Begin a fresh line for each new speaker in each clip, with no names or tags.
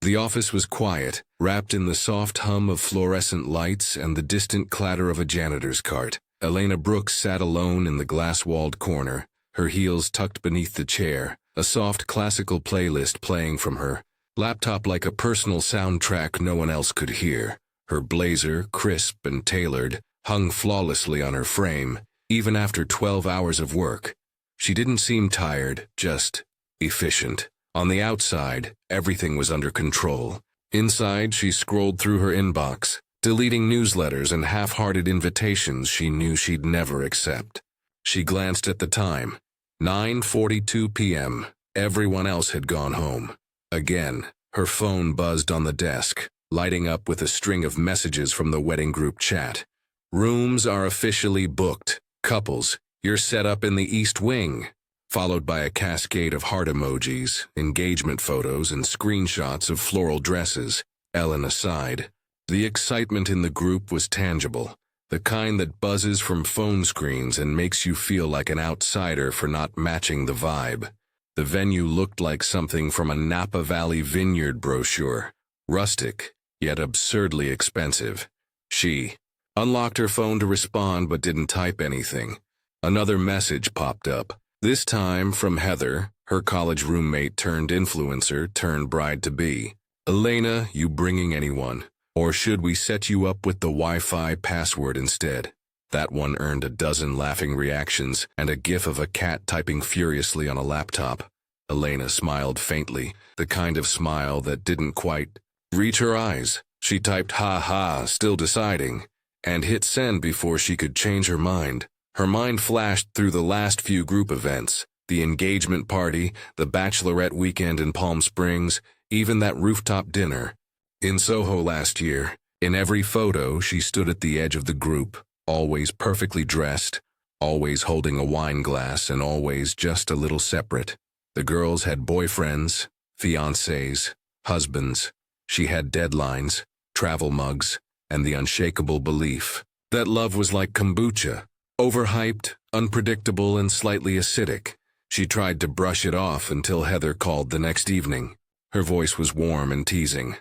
The office was quiet, wrapped in the soft hum of fluorescent lights and the distant clatter of a janitor's cart. Elena Brooks sat alone in the glass-walled corner, her heels tucked beneath the chair, a soft classical playlist playing from her laptop like a personal soundtrack no one else could hear. Her blazer, crisp and tailored, hung flawlessly on her frame, even after 12 hours of work. She didn't seem tired, just efficient. On the outside, everything was under control. Inside, she scrolled through her inbox, deleting newsletters and half-hearted invitations she knew she'd never accept. She glanced at the time. 9:42 p.m. Everyone else had gone home. Again, her phone buzzed on the desk, lighting up with a string of messages from the wedding group chat. Rooms are officially booked. Couples, you're set up in the East Wing. Followed by a cascade of heart emojis, engagement photos, and screenshots of floral dresses. Elena sighed. The excitement in the group was tangible, the kind that buzzes from phone screens and makes you feel like an outsider for not matching the vibe. The venue looked like something from a Napa Valley vineyard brochure, rustic, yet absurdly expensive. She unlocked her phone to respond but didn't type anything. Another message popped up. This time from Heather, her college roommate turned influencer turned bride-to-be. Elena, you bringing anyone? Or should we set you up with the Wi-Fi password instead? That one earned a dozen laughing reactions and a gif of a cat typing furiously on a laptop. Elena smiled faintly, the kind of smile that didn't quite reach her eyes. She typed ha ha, still deciding, and hit send before she could change her mind. Her mind flashed through the last few group events, the engagement party, the bachelorette weekend in Palm Springs, even that rooftop dinner. In Soho last year, in every photo she stood at the edge of the group, always perfectly dressed, always holding a wine glass and always just a little separate. The girls had boyfriends, fiancés, husbands. She had deadlines, travel mugs, and the unshakable belief that love was like kombucha. Overhyped, unpredictable, and slightly acidic. She tried to brush it off until Heather called the next evening. Her voice was warm and teasing.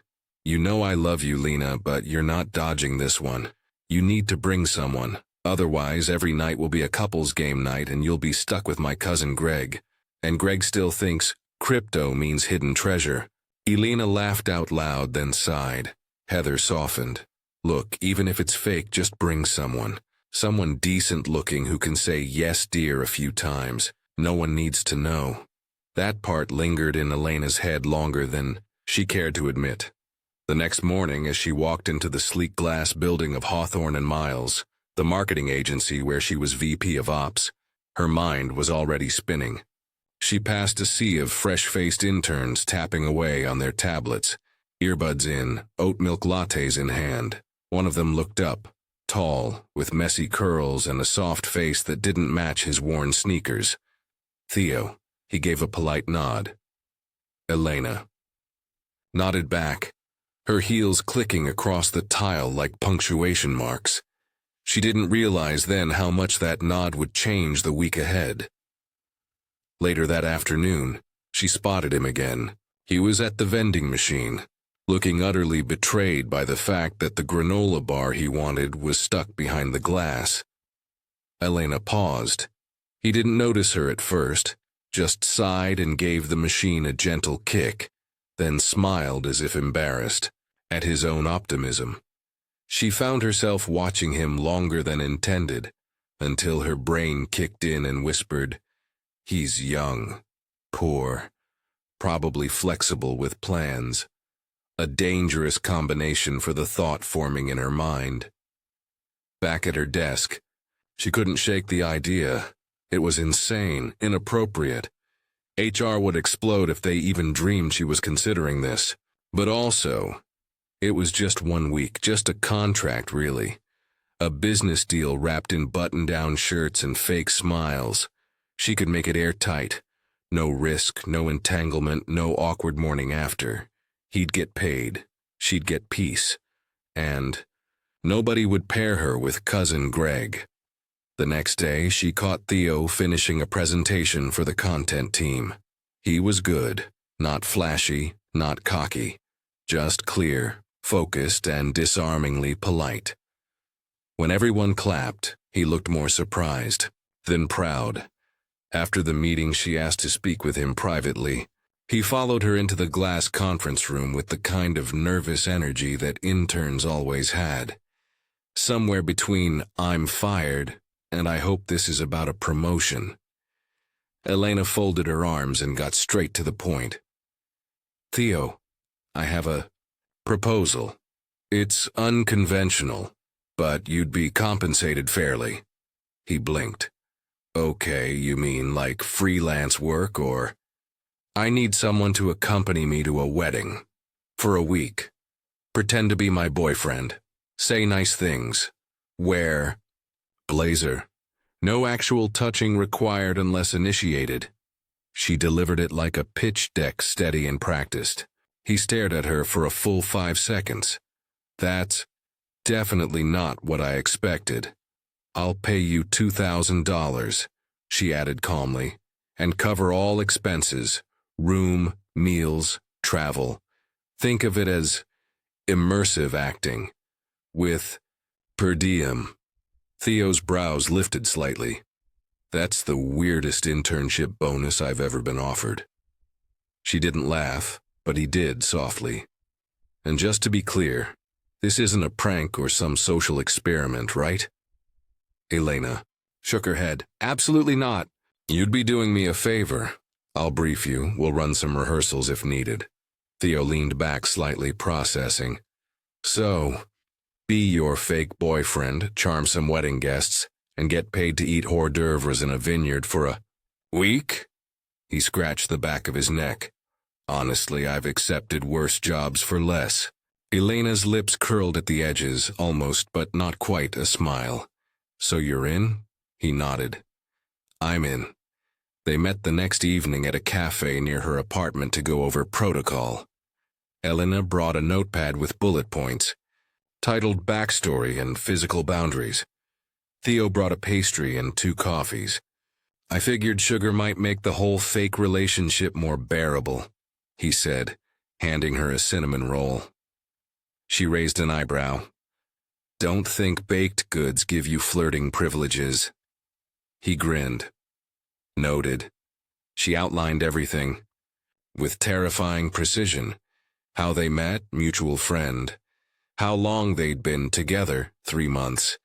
You know I love you, Lena, but you're not dodging this one. You need to bring someone. Otherwise, every night will be a couples game night and you'll be stuck with my cousin Greg. And Greg still thinks crypto means hidden treasure. Elena laughed out loud, then sighed. Heather softened. Look, even if it's fake, just bring someone. Someone decent-looking who can say yes, dear a few times. No one needs to know. That part lingered in Elena's head longer than she cared to admit. The next morning, as she walked into the sleek glass building of Hawthorne and Miles, the marketing agency where she was VP of Ops, her mind was already spinning. She passed a sea of fresh-faced interns tapping away on their tablets, earbuds in, oat milk lattes in hand. One of them looked up. Tall, with messy curls and a soft face that didn't match his worn sneakers. Theo. He gave a polite nod. Elena nodded back, her heels clicking across the tile like punctuation marks. She didn't realize then how much that nod would change the week ahead. Later that afternoon, she spotted him again. He was at the vending machine, looking utterly betrayed by the fact that the granola bar he wanted was stuck behind the glass. Elena paused. He didn't notice her at first, just sighed and gave the machine a gentle kick, then smiled as if embarrassed at his own optimism. She found herself watching him longer than intended, until her brain kicked in and whispered, "He's young, poor, probably flexible with plans." A dangerous combination for the thought forming in her mind. Back at her desk, she couldn't shake the idea. It was insane, inappropriate. HR would explode if they even dreamed she was considering this. But also, it was just 1 week, just a contract really. A business deal wrapped in button-down shirts and fake smiles. She could make it airtight. No risk, no entanglement, no awkward morning after. He'd get paid, she'd get peace, and nobody would pair her with cousin Greg. The next day, she caught Theo finishing a presentation for the content team. He was good, not flashy, not cocky, just clear, focused, and disarmingly polite. When everyone clapped, he looked more surprised, then proud. After the meeting, she asked to speak with him privately. He followed her into the glass conference room with the kind of nervous energy that interns always had. Somewhere between "I'm fired" and "I hope this is about a promotion." Elena folded her arms and got straight to the point. "Theo, I have a proposal. It's unconventional, but you'd be compensated fairly." He blinked. "Okay, you mean like freelance work or?" "I need someone to accompany me to a wedding. For a week. Pretend to be my boyfriend. Say nice things. Wear blazer. No actual touching required unless initiated." She delivered it like a pitch deck, steady and practiced. He stared at her for a full 5 seconds. "That's definitely not what I expected. I'll pay you $2,000, she added calmly, "and cover all expenses, room, meals, travel. Think of it as immersive acting, with per diem." Theo's brows lifted slightly. "That's the weirdest internship bonus I've ever been offered." She didn't laugh, but he did softly. "And just to be clear, this isn't a prank or some social experiment, right?" Elena shook her head. "Absolutely not." "You'd be doing me a favor. I'll brief you. We'll run some rehearsals if needed." Theo leaned back slightly, processing. "So, be your fake boyfriend, charm some wedding guests, and get paid to eat hors d'oeuvres in a vineyard for a week?" He scratched the back of his neck. "Honestly, I've accepted worse jobs for less." Elena's lips curled at the edges, almost but not quite a smile. "So you're in?" He nodded. "I'm in." They met the next evening at a cafe near her apartment to go over protocol. Elena brought a notepad with bullet points, titled Backstory and Physical Boundaries. Theo brought a pastry and 2 coffees. "I figured sugar might make the whole fake relationship more bearable," he said, handing her a cinnamon roll. She raised an eyebrow. "Don't think baked goods give you flirting privileges." He grinned. "Noted." She outlined everything, with terrifying precision. How they met, mutual friend. How long they'd been together, 3 months.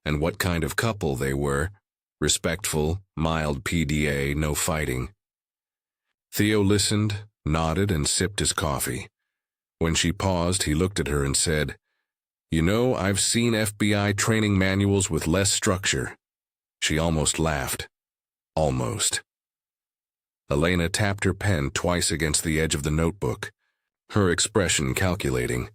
And what kind of couple they were. Respectful, mild PDA, no fighting. Theo listened, nodded, and sipped his coffee. When she paused, he looked at her and said, "You know, I've seen FBI training manuals with less structure." She almost laughed. Almost. Elena tapped her pen twice against the edge of the notebook, her expression calculating.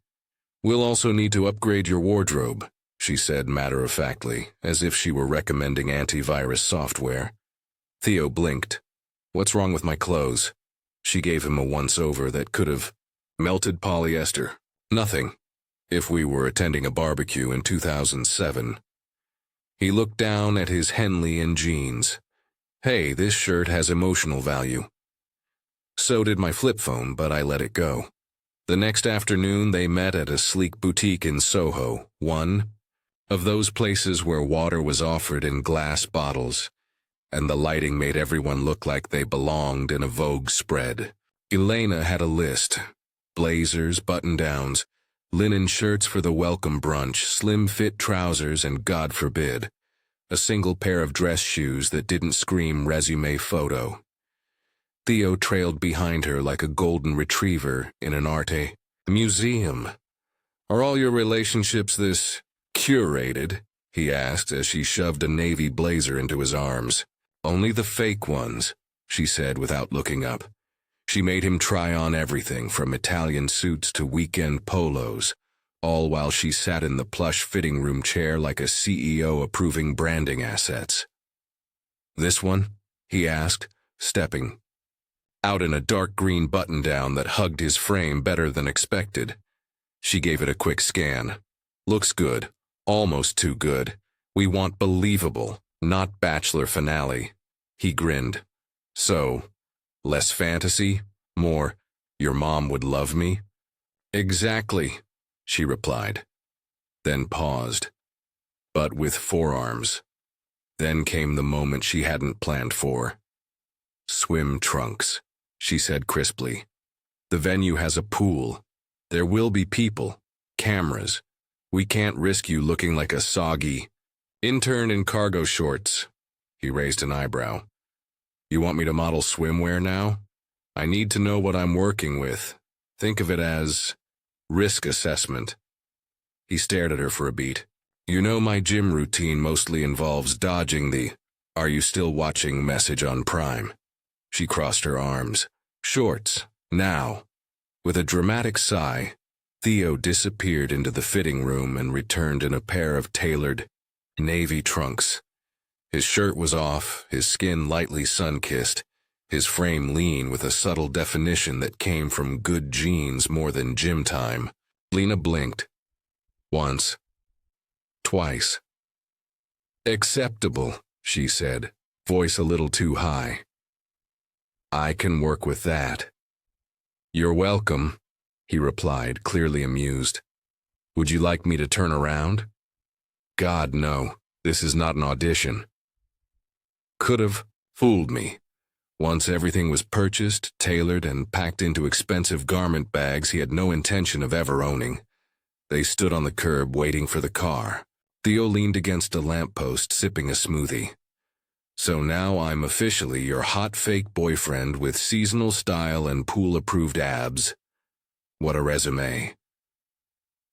"We'll also need to upgrade your wardrobe," she said matter-of-factly, as if she were recommending antivirus software. Theo blinked. "What's wrong with my clothes?" She gave him a once-over that could have melted polyester. "Nothing. If we were attending a barbecue in 2007. He looked down at his Henley and jeans. "Hey, this shirt has emotional value." So did my flip phone, but I let it go. The next afternoon, they met at a sleek boutique in Soho, one of those places where water was offered in glass bottles, and the lighting made everyone look like they belonged in a Vogue spread. Elena had a list. Blazers, button-downs, linen shirts for the welcome brunch, slim-fit trousers, and, God forbid, a single pair of dress shoes that didn't scream resume photo. Theo trailed behind her like a golden retriever in an art museum. "Are all your relationships this curated?" he asked as she shoved a navy blazer into his arms. "Only the fake ones," she said without looking up. She made him try on everything from Italian suits to weekend polos, all while she sat in the plush fitting room chair like a CEO approving branding assets. "This one?" he asked, stepping out in a dark green button-down that hugged his frame better than expected. She gave it a quick scan. "Looks good. Almost too good. We want believable, not bachelor finale." He grinned. "So, less fantasy? More, your mom would love me?" Exactly, she replied, then paused, but with forearms. Then came the moment she hadn't planned for. Swim trunks, she said crisply. The venue has a pool. There will be people, cameras. We can't risk you looking like a soggy intern in cargo shorts. He raised an eyebrow. You want me to model swimwear now? I need to know what I'm working with. Think of it as risk assessment. He stared at her for a beat. You know my gym routine mostly involves dodging the "Are you still watching" message on Prime. She crossed her arms. Shorts, now. With a dramatic sigh, Theo disappeared into the fitting room and returned in a pair of tailored navy trunks. His shirt was off, his skin lightly sun-kissed, his frame lean with a subtle definition that came from good genes more than gym time. Lena blinked. Once. Twice. Acceptable, she said, voice a little too high. I can work with that. You're welcome, he replied, clearly amused. Would you like me to turn around? God, no. This is not an audition. Could've fooled me. Once everything was purchased, tailored, and packed into expensive garment bags he had no intention of ever owning. They stood on the curb waiting for the car. Theo leaned against a lamppost sipping a smoothie. So now I'm officially your hot fake boyfriend with seasonal style and pool-approved abs. What a resume.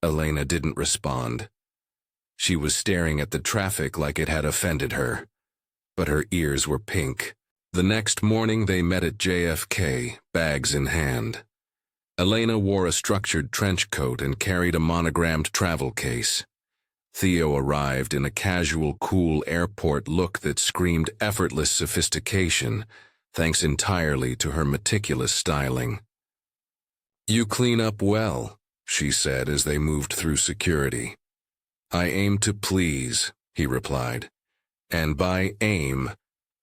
Elena didn't respond. She was staring at the traffic like it had offended her. But her ears were pink. The next morning they met at JFK, bags in hand. Elena wore a structured trench coat and carried a monogrammed travel case. Theo arrived in a casual, cool airport look that screamed effortless sophistication, thanks entirely to her meticulous styling. You clean up well, she said as they moved through security. I aim to please, he replied. And by aim,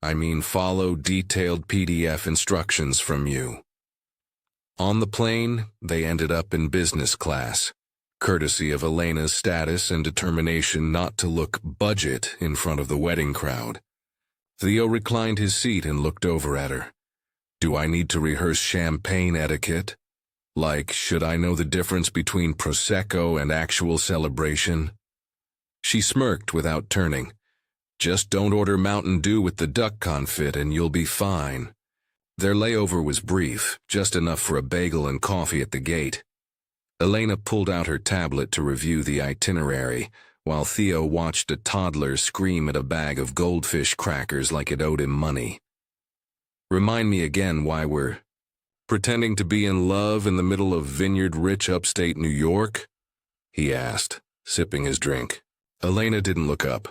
I mean follow detailed PDF instructions from you. On the plane, they ended up in business class, courtesy of Elena's status and determination not to look budget in front of the wedding crowd. Theo reclined his seat and looked over at her. Do I need to rehearse champagne etiquette? Like, should I know the difference between Prosecco and actual celebration? She smirked without turning. Just don't order Mountain Dew with the duck confit and you'll be fine. Their layover was brief, just enough for a bagel and coffee at the gate. Elena pulled out her tablet to review the itinerary, while Theo watched a toddler scream at a bag of goldfish crackers like it owed him money. Remind me again why we're pretending to be in love in the middle of vineyard-rich upstate New York? He asked, sipping his drink. Elena didn't look up.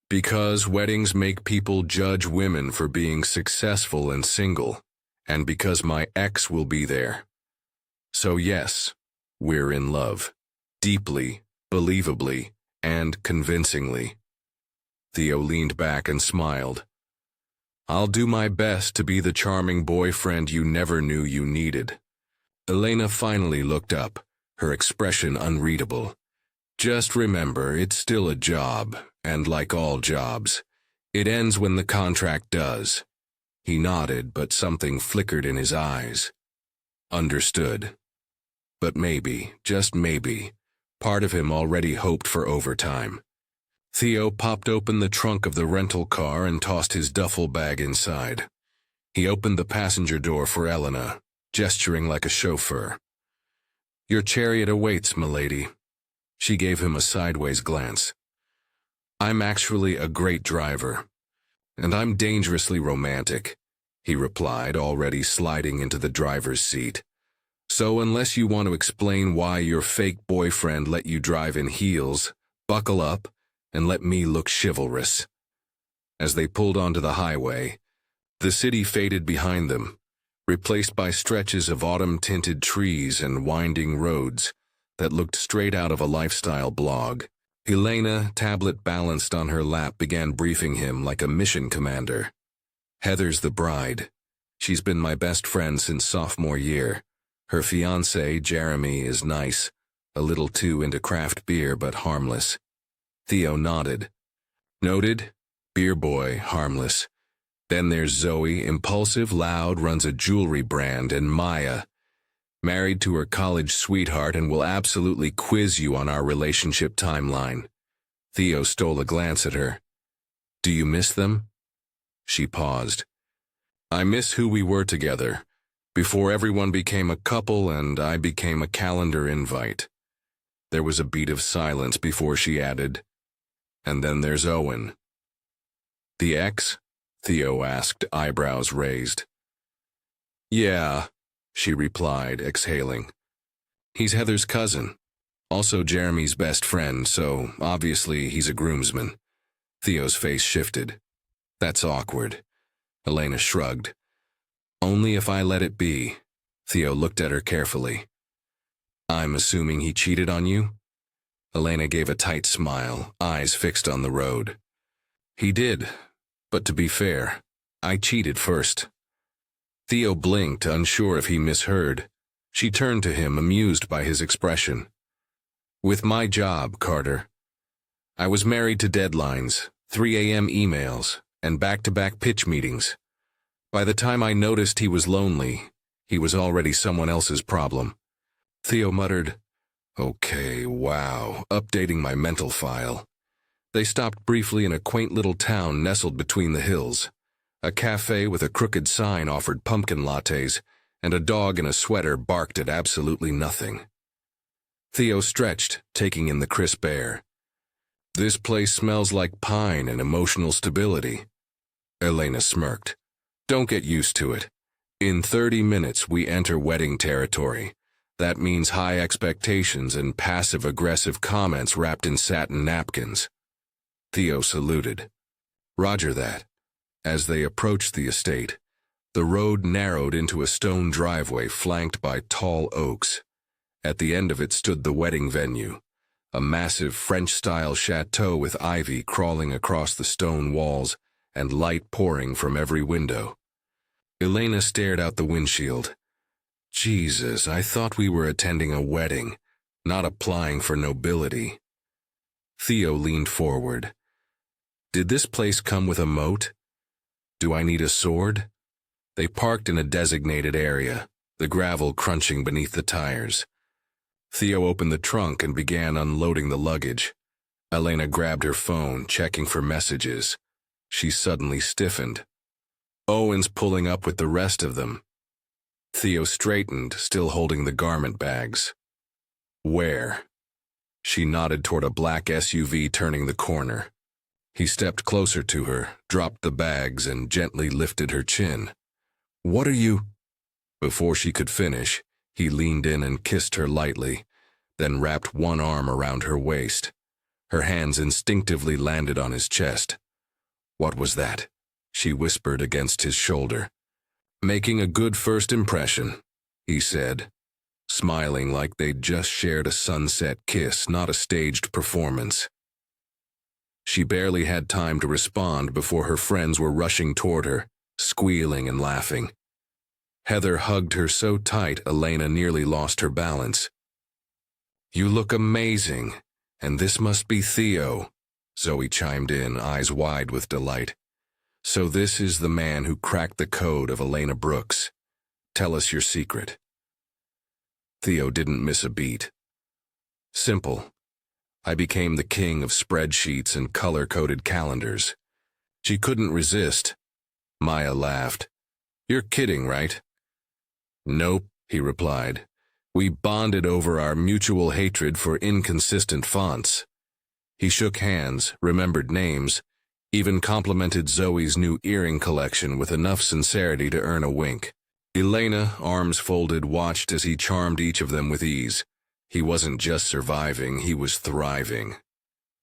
Because weddings make people judge women for being successful and single, and because my ex will be there. So yes, we're in love. Deeply, believably, and convincingly. Theo leaned back and smiled. I'll do my best to be the charming boyfriend you never knew you needed. Elena finally looked up, her expression unreadable. Just remember, it's still a job, and like all jobs, it ends when the contract does. He nodded, but something flickered in his eyes. Understood. But maybe, just maybe, part of him already hoped for overtime. Theo popped open the trunk of the rental car and tossed his duffel bag inside. He opened the passenger door for Elena, gesturing like a chauffeur. Your chariot awaits, milady. She gave him a sideways glance. I'm actually a great driver. And I'm dangerously romantic, he replied, already sliding into the driver's seat. So unless you want to explain why your fake boyfriend let you drive in heels, buckle up and let me look chivalrous. As they pulled onto the highway, the city faded behind them, replaced by stretches of autumn-tinted trees and winding roads that looked straight out of a lifestyle blog. Elena, tablet balanced on her lap, began briefing him like a mission commander. Heather's the bride. She's been my best friend since sophomore year. Her fiancé, Jeremy, is nice, a little too into craft beer but harmless. Theo nodded. Noted? Beer boy, harmless. Then there's Zoe, impulsive, loud, runs a jewelry brand, and Maya, married to her college sweetheart and will absolutely quiz you on our relationship timeline. Theo stole a glance at her. Do you miss them? She paused. I miss who we were together, before everyone became a couple and I became a calendar invite. There was a beat of silence before she added, and then there's Owen. The ex? Theo asked, eyebrows raised. Yeah, she replied, exhaling. He's Heather's cousin, also Jeremy's best friend, so obviously he's a groomsman. Theo's face shifted. That's awkward. Elena shrugged. Only if I let it be. Theo looked at her carefully. I'm assuming he cheated on you? Elena gave a tight smile, eyes fixed on the road. He did, but to be fair, I cheated first. Theo blinked, unsure if he misheard. She turned to him, amused by his expression. With my job, Carter. I was married to deadlines, 3 a.m. emails, and back-to-back pitch meetings. By the time I noticed he was lonely, he was already someone else's problem. Theo muttered, Okay, wow, updating my mental file. They stopped briefly in a quaint little town nestled between the hills. A cafe with a crooked sign offered pumpkin lattes, and a dog in a sweater barked at absolutely nothing. Theo stretched, taking in the crisp air. This place smells like pine and emotional stability. Elena smirked. Don't get used to it. In 30 minutes we enter wedding territory. That means high expectations and passive-aggressive comments wrapped in satin napkins. Theo saluted. Roger that. As they approached the estate, the road narrowed into a stone driveway flanked by tall oaks. At the end of it stood the wedding venue, a massive French-style chateau with ivy crawling across the stone walls and light pouring from every window. Elena stared out the windshield. Jesus, I thought we were attending a wedding, not applying for nobility. Theo leaned forward. Did this place come with a moat? Do I need a sword? They parked in a designated area, the gravel crunching beneath the tires. Theo opened the trunk and began unloading the luggage. Elena grabbed her phone, checking for messages. She suddenly stiffened. Owen's pulling up with the rest of them. Theo straightened, still holding the garment bags. Where? She nodded toward a black SUV turning the corner. He stepped closer to her, dropped the bags, and gently lifted her chin. What are you? Before she could finish, he leaned in and kissed her lightly, then wrapped one arm around her waist. Her hands instinctively landed on his chest. What was that? She whispered against his shoulder. Making a good first impression, he said, smiling like they'd just shared a sunset kiss, not a staged performance. She barely had time to respond before her friends were rushing toward her, squealing and laughing. Heather hugged her so tight Elena nearly lost her balance. You look amazing, and this must be Theo, Zoe chimed in, eyes wide with delight. So this is the man who cracked the code of Elena Brooks. Tell us your secret. Theo didn't miss a beat. Simple. I became the king of spreadsheets and color-coded calendars. She couldn't resist. Maya laughed. You're kidding, right? Nope, he replied. We bonded over our mutual hatred for inconsistent fonts. He shook hands, remembered names, even complimented Zoe's new earring collection with enough sincerity to earn a wink. Elena, arms folded, watched as he charmed each of them with ease. He wasn't just surviving, he was thriving.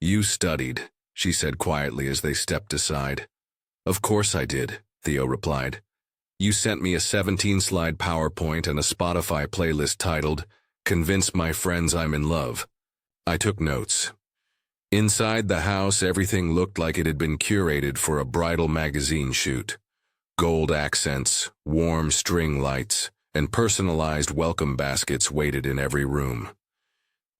You studied, she said quietly as they stepped aside. Of course I did, Theo replied. You sent me a 17-slide PowerPoint and a Spotify playlist titled, Convince My Friends I'm in Love. I took notes. Inside the house, everything looked like it had been curated for a bridal magazine shoot. Gold accents, warm string lights, and personalized welcome baskets waited in every room.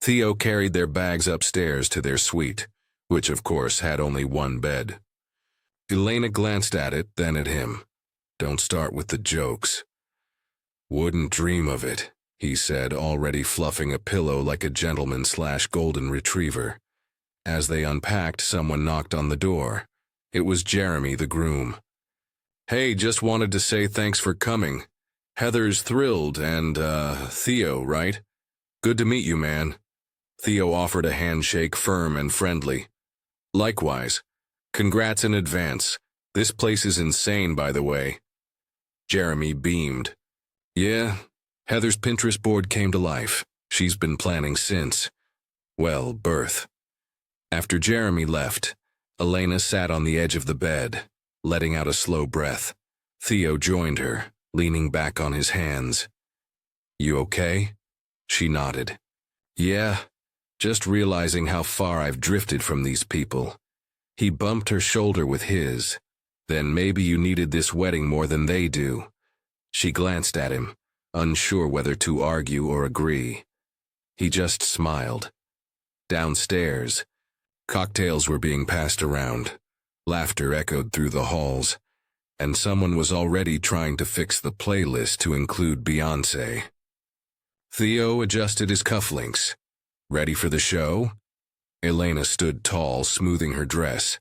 Theo carried their bags upstairs to their suite, which of course had only one bed. Elena glanced at it, then at him. "Don't start with the jokes." "Wouldn't dream of it," he said, already fluffing a pillow like a gentleman/golden retriever. As they unpacked, someone knocked on the door. It was Jeremy, the groom. "Hey, just wanted to say thanks for coming. Heather's thrilled, and, Theo, right? Good to meet you, man." Theo offered a handshake, firm and friendly. "Likewise. Congrats in advance. This place is insane, by the way." Jeremy beamed. "Yeah, Heather's Pinterest board came to life. She's been planning since, well, birth." After Jeremy left, Elena sat on the edge of the bed, letting out a slow breath. Theo joined her, leaning back on his hands. "You okay?" She nodded. "Yeah, just realizing how far I've drifted from these people." He bumped her shoulder with his. "Then maybe you needed this wedding more than they do." She glanced at him, unsure whether to argue or agree. He just smiled. Downstairs, cocktails were being passed around. Laughter echoed through the halls, and someone was already trying to fix the playlist to include Beyoncé. Theo adjusted his cufflinks. "Ready for the show?" Elena stood tall, smoothing her dress.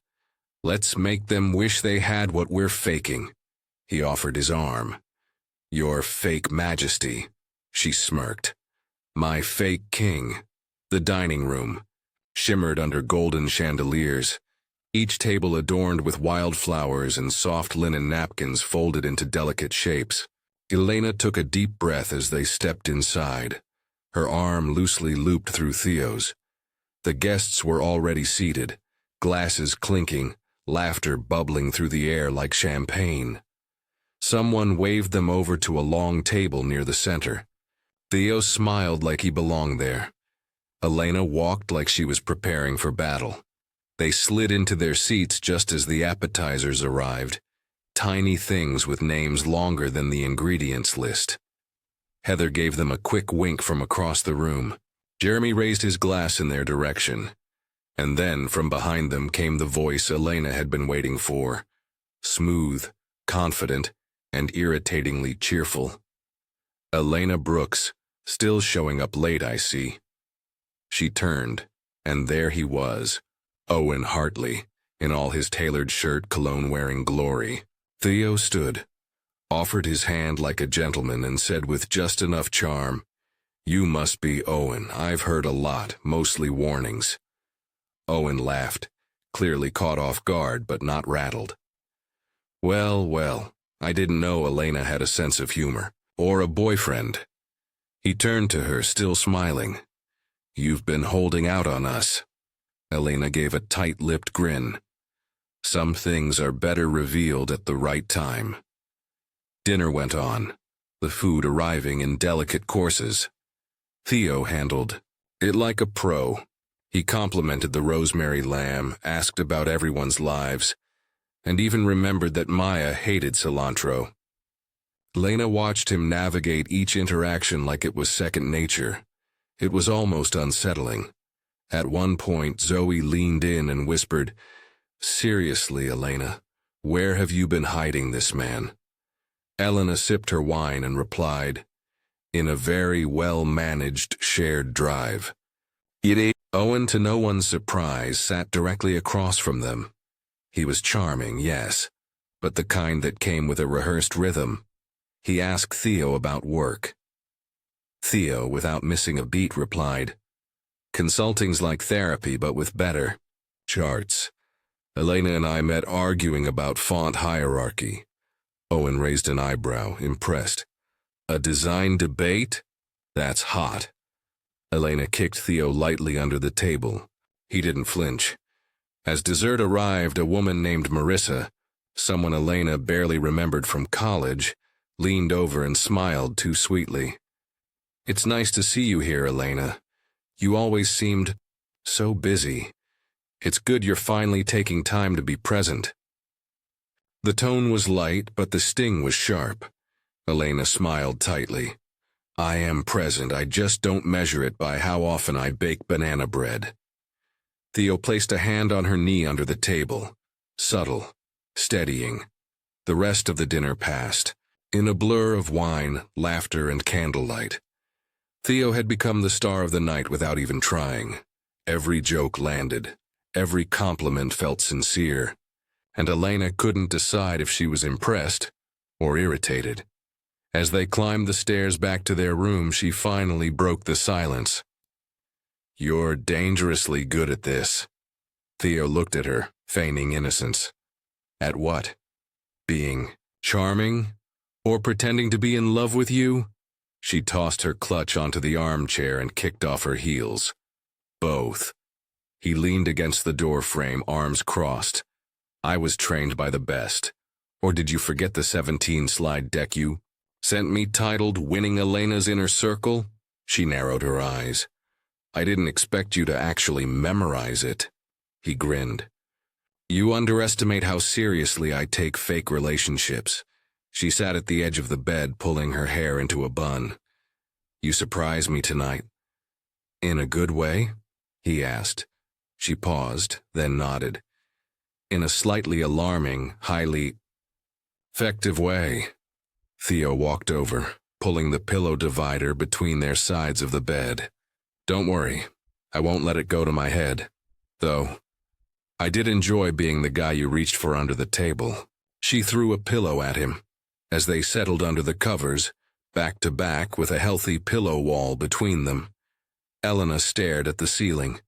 "Let's make them wish they had what we're faking." He offered his arm. "Your fake majesty," she smirked. "My fake king." The dining room shimmered under golden chandeliers, each table adorned with wildflowers and soft linen napkins folded into delicate shapes. Elena took a deep breath as they stepped inside, her arm loosely looped through Theo's. The guests were already seated, glasses clinking, laughter bubbling through the air like champagne. Someone waved them over to a long table near the center. Theo smiled like he belonged there. Elena walked like she was preparing for battle. They slid into their seats just as the appetizers arrived, tiny things with names longer than the ingredients list. Heather gave them a quick wink from across the room. Jeremy raised his glass in their direction, and then from behind them came the voice Elena had been waiting for, smooth, confident, and irritatingly cheerful. "Elena Brooks, still showing up late, I see." She turned, and there he was, Owen Hartley, in all his tailored shirt, cologne-wearing glory. Theo stood, offered his hand like a gentleman, and said with just enough charm, "You must be Owen. I've heard a lot, mostly warnings." Owen laughed, clearly caught off guard but not rattled. "Well, well, I didn't know Elena had a sense of humor, or a boyfriend." He turned to her, still smiling. "You've been holding out on us." Elena gave a tight-lipped grin. "Some things are better revealed at the right time." Dinner went on, the food arriving in delicate courses. Theo handled it like a pro. He complimented the rosemary lamb, asked about everyone's lives, and even remembered that Maya hated cilantro. Elena watched him navigate each interaction like it was second nature. It was almost unsettling. At one point, Zoe leaned in and whispered, "Seriously, Elena, where have you been hiding this man?" Elena sipped her wine and replied, "In a very well-managed shared drive." Owen, to no one's surprise, sat directly across from them. He was charming, yes, but the kind that came with a rehearsed rhythm. He asked Theo about work. Theo, without missing a beat, replied, "Consulting's like therapy, but with better charts." Elena and I met arguing about font hierarchy. Owen raised an eyebrow, impressed. "A design debate? That's hot." Elena kicked Theo lightly under the table. He didn't flinch. As dessert arrived, a woman named Marissa, someone Elena barely remembered from college, leaned over and smiled too sweetly. "It's nice to see you here, Elena. You always seemed so busy. It's good you're finally taking time to be present." The tone was light, but the sting was sharp. Elena smiled tightly. I am present, I just don't measure it by how often I bake banana bread. Theo placed a hand on her knee under the table, subtle, steadying. The rest of the dinner passed, in a blur of wine, laughter, and candlelight. Theo had become the star of the night without even trying. Every joke landed, every compliment felt sincere, and Elena couldn't decide if she was impressed or irritated. As they climbed the stairs back to their room, she finally broke the silence. You're dangerously good at this. Theo looked at her, feigning innocence. At what? Being charming? Or pretending to be in love with you? She tossed her clutch onto the armchair and kicked off her heels. Both. He leaned against the door frame, arms crossed. I was trained by the best. Or did you forget the 17-slide deck you sent me titled Winning Elena's Inner Circle? She narrowed her eyes. I didn't expect you to actually memorize it. He grinned. You underestimate how seriously I take fake relationships. She sat at the edge of the bed, pulling her hair into a bun. You surprised me tonight. In a good way? He asked. She paused, then nodded. In a slightly alarming, highly effective way. Theo walked over, pulling the pillow divider between their sides of the bed. Don't worry, I won't let it go to my head. Though, I did enjoy being the guy you reached for under the table. She threw a pillow at him. As they settled under the covers, back to back with a healthy pillow wall between them, Elena stared at the ceiling.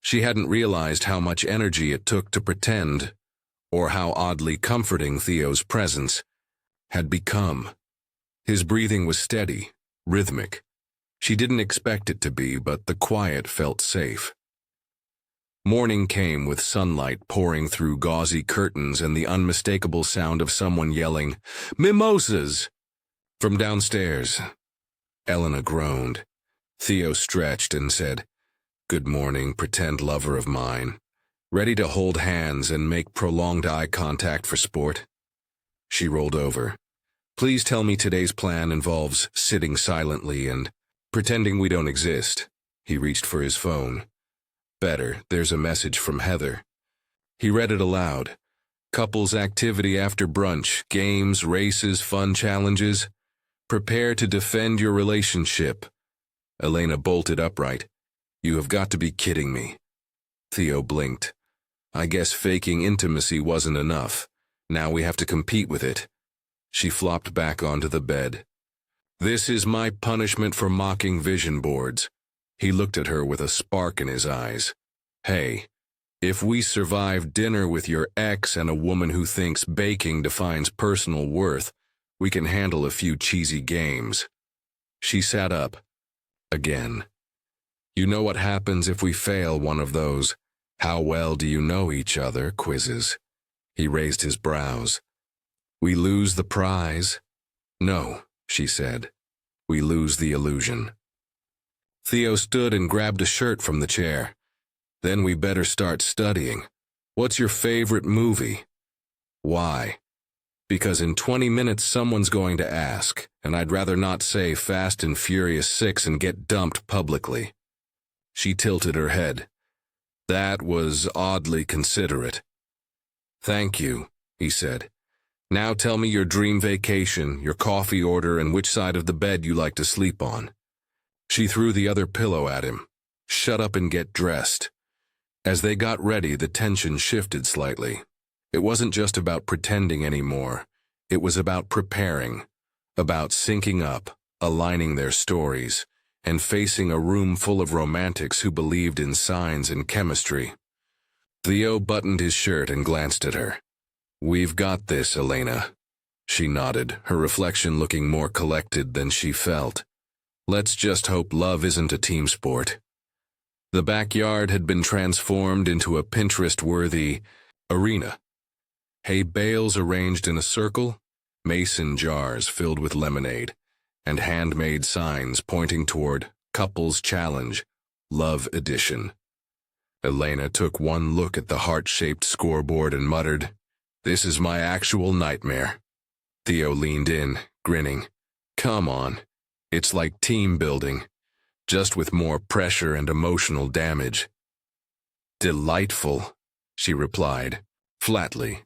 She hadn't realized how much energy it took to pretend, or how oddly comforting Theo's presence had become. His breathing was steady, rhythmic. She didn't expect it to be, but the quiet felt safe. Morning came with sunlight pouring through gauzy curtains and the unmistakable sound of someone yelling, "Mimosas!" from downstairs. Elena groaned. Theo stretched and said, "Good morning, pretend lover of mine. Ready to hold hands and make prolonged eye contact for sport?" She rolled over. "Please tell me today's plan involves sitting silently and pretending we don't exist." He reached for his phone. Better, there's a message from Heather. He read it aloud. Couples activity after brunch, games, races, fun challenges. Prepare to defend your relationship. Elena bolted upright. You have got to be kidding me. Theo blinked. I guess faking intimacy wasn't enough. Now we have to compete with it. She flopped back onto the bed. This is my punishment for mocking vision boards. He looked at her with a spark in his eyes. Hey, if we survive dinner with your ex and a woman who thinks baking defines personal worth, we can handle a few cheesy games. She sat up. Again. You know what happens if we fail one of those "how well do you know each other" quizzes. He raised his brows. We lose the prize? No, she said. We lose the illusion. Theo stood and grabbed a shirt from the chair. Then we better start studying. What's your favorite movie? Why? Because in 20 minutes someone's going to ask, and I'd rather not say Fast and Furious 6 and get dumped publicly. She tilted her head. That was oddly considerate. Thank you, he said. Now tell me your dream vacation, your coffee order, and which side of the bed you like to sleep on. She threw the other pillow at him. Shut up and get dressed. As they got ready, the tension shifted slightly. It wasn't just about pretending anymore. It was about preparing, about syncing up, aligning their stories, and facing a room full of romantics who believed in signs and chemistry. Theo buttoned his shirt and glanced at her. We've got this, Elena. She nodded, her reflection looking more collected than she felt. Let's just hope love isn't a team sport. The backyard had been transformed into a Pinterest-worthy arena. Hay bales arranged in a circle, mason jars filled with lemonade, and handmade signs pointing toward Couples Challenge, Love Edition. Elena took one look at the heart-shaped scoreboard and muttered, This is my actual nightmare. Theo leaned in, grinning. Come on. It's like team building, just with more pressure and emotional damage. Delightful, she replied, flatly.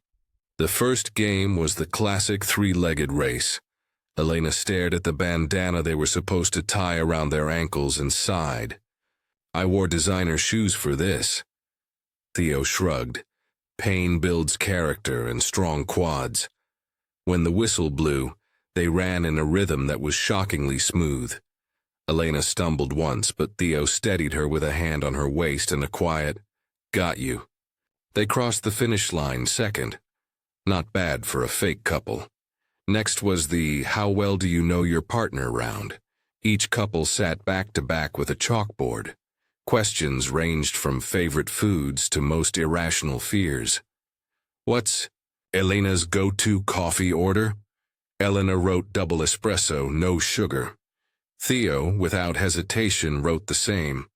The first game was the classic three-legged race. Elena stared at the bandana they were supposed to tie around their ankles and sighed. I wore designer shoes for this. Theo shrugged. Pain builds character and strong quads. When the whistle blew, they ran in a rhythm that was shockingly smooth. Elena stumbled once, but Theo steadied her with a hand on her waist and a quiet, "Got you." They crossed the finish line second. Not bad for a fake couple. Next was the "How well do you know your partner" round. Each couple sat back to back with a chalkboard. Questions ranged from favorite foods to most irrational fears. What's Elena's go-to coffee order? Elena wrote double espresso, no sugar. Theo, without hesitation, wrote the same.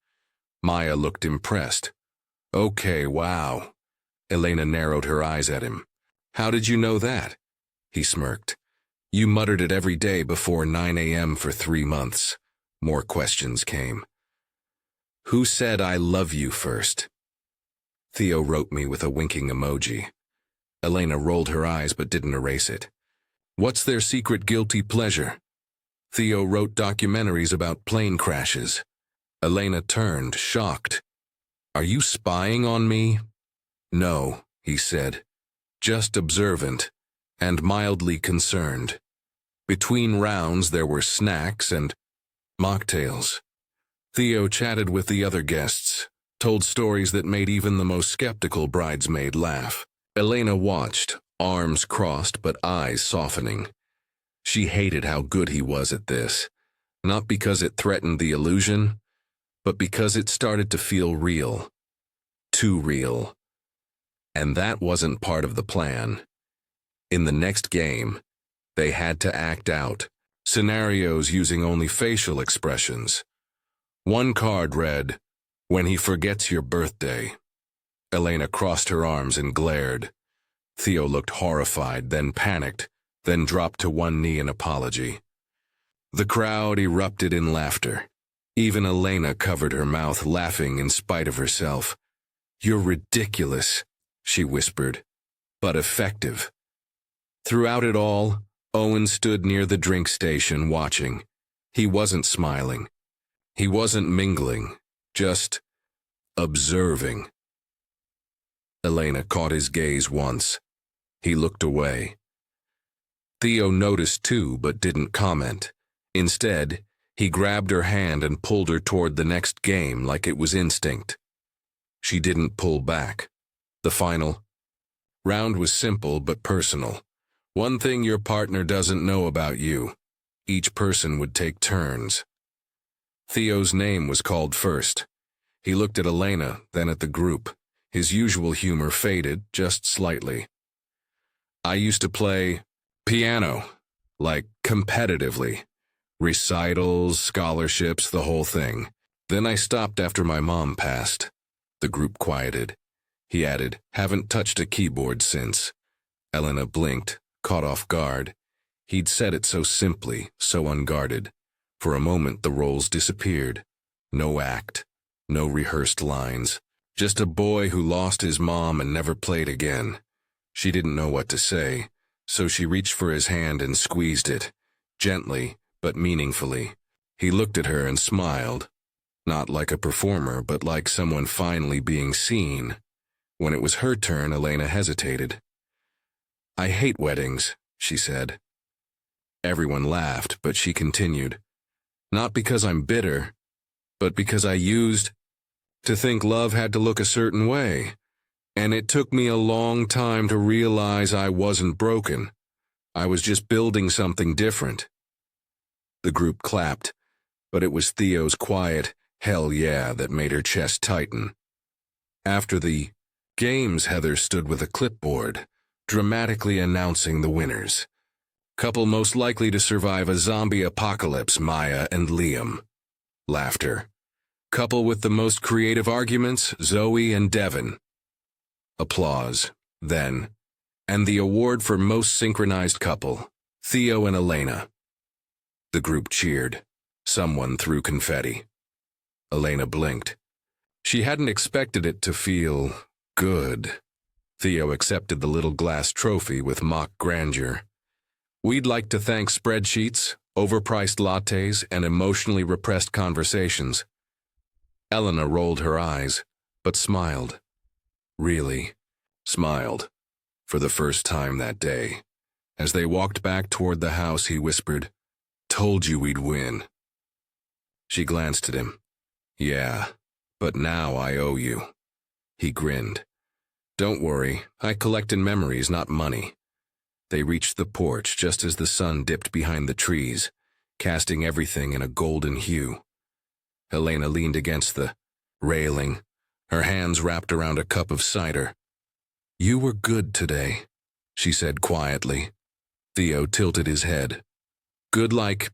Maya looked impressed. Okay, wow. Elena narrowed her eyes at him. How did you know that? He smirked. You muttered it every day before 9 a.m. for 3 months. More questions came. Who said I love you first? Theo wrote me with a winking emoji. Elena rolled her eyes but didn't erase it. What's their secret guilty pleasure? Theo wrote documentaries about plane crashes. Elena turned, shocked. Are you spying on me? No, he said. Just observant, and mildly concerned. Between rounds there were snacks and mocktails. Theo chatted with the other guests, told stories that made even the most skeptical bridesmaid laugh. Elena watched, arms crossed but eyes softening. She hated how good he was at this, not because it threatened the illusion, but because it started to feel real. Too real. And that wasn't part of the plan. In the next game, they had to act out, scenarios using only facial expressions. One card read, "When he forgets your birthday." Elena crossed her arms and glared. Theo looked horrified, then panicked, then dropped to one knee in apology. The crowd erupted in laughter. Even Elena covered her mouth, laughing in spite of herself. You're ridiculous, she whispered, but effective. Throughout it all, Owen stood near the drink station watching. He wasn't smiling. He wasn't mingling, just observing. Elena caught his gaze once. He looked away. Theo noticed too, but didn't comment. Instead, he grabbed her hand and pulled her toward the next game like it was instinct. She didn't pull back. The final round was simple but personal. One thing your partner doesn't know about you. Each person would take turns. Theo's name was called first. He looked at Elena, then at the group. His usual humor faded, just slightly. I used to play piano, like competitively. Recitals, scholarships, the whole thing. Then I stopped after my mom passed. The group quieted. He added, haven't touched a keyboard since. Elena blinked, caught off guard. He'd said it so simply, so unguarded. For a moment the roles disappeared. No act, no rehearsed lines. Just a boy who lost his mom and never played again. She didn't know what to say, so she reached for his hand and squeezed it, gently but meaningfully. He looked at her and smiled, not like a performer, but like someone finally being seen. When it was her turn, Elena hesitated. I hate weddings, she said. Everyone laughed, but she continued. Not because I'm bitter, but because I used to think love had to look a certain way. And it took me a long time to realize I wasn't broken. I was just building something different. The group clapped, but it was Theo's quiet, hell yeah, that made her chest tighten. After the games, Heather stood with a clipboard, dramatically announcing the winners. Couple most likely to survive a zombie apocalypse, Maya and Liam. Laughter. Couple with the most creative arguments, Zoe and Devin. Applause. Then. And the award for most synchronized couple, Theo and Elena. The group cheered. Someone threw confetti. Elena blinked. She hadn't expected it to feel good. Theo accepted the little glass trophy with mock grandeur. We'd like to thank spreadsheets, overpriced lattes, and emotionally repressed conversations. Elena rolled her eyes, but smiled. Really, smiled, for the first time that day. As they walked back toward the house, he whispered, "Told you we'd win." She glanced at him. "Yeah, but now I owe you." He grinned. "Don't worry, I collect in memories, not money." They reached the porch just as the sun dipped behind the trees, casting everything in a golden hue. Elena leaned against the railing, her hands wrapped around a cup of cider. "You were good today," she said quietly. Theo tilted his head. "Good like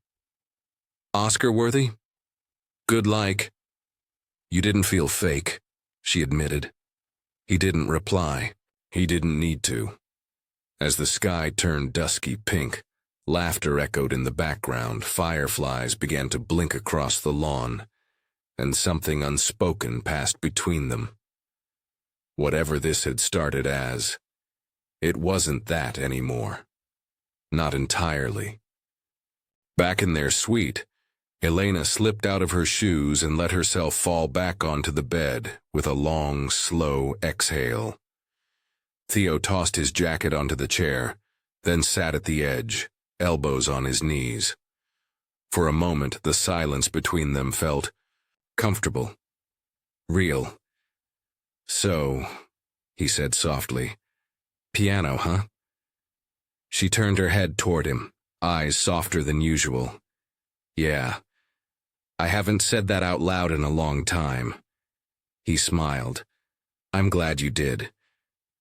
Oscar-worthy? Good like." "You didn't feel fake," she admitted. He didn't reply. He didn't need to. As the sky turned dusky pink, laughter echoed in the background, fireflies began to blink across the lawn, and something unspoken passed between them. Whatever this had started as, it wasn't that anymore. Not entirely. Back in their suite, Elena slipped out of her shoes and let herself fall back onto the bed with a long, slow exhale. Theo tossed his jacket onto the chair, then sat at the edge, elbows on his knees. For a moment, the silence between them felt comfortable, real. "So," he said softly, "piano, huh?" She turned her head toward him, eyes softer than usual. "Yeah. I haven't said that out loud in a long time." He smiled. "I'm glad you did.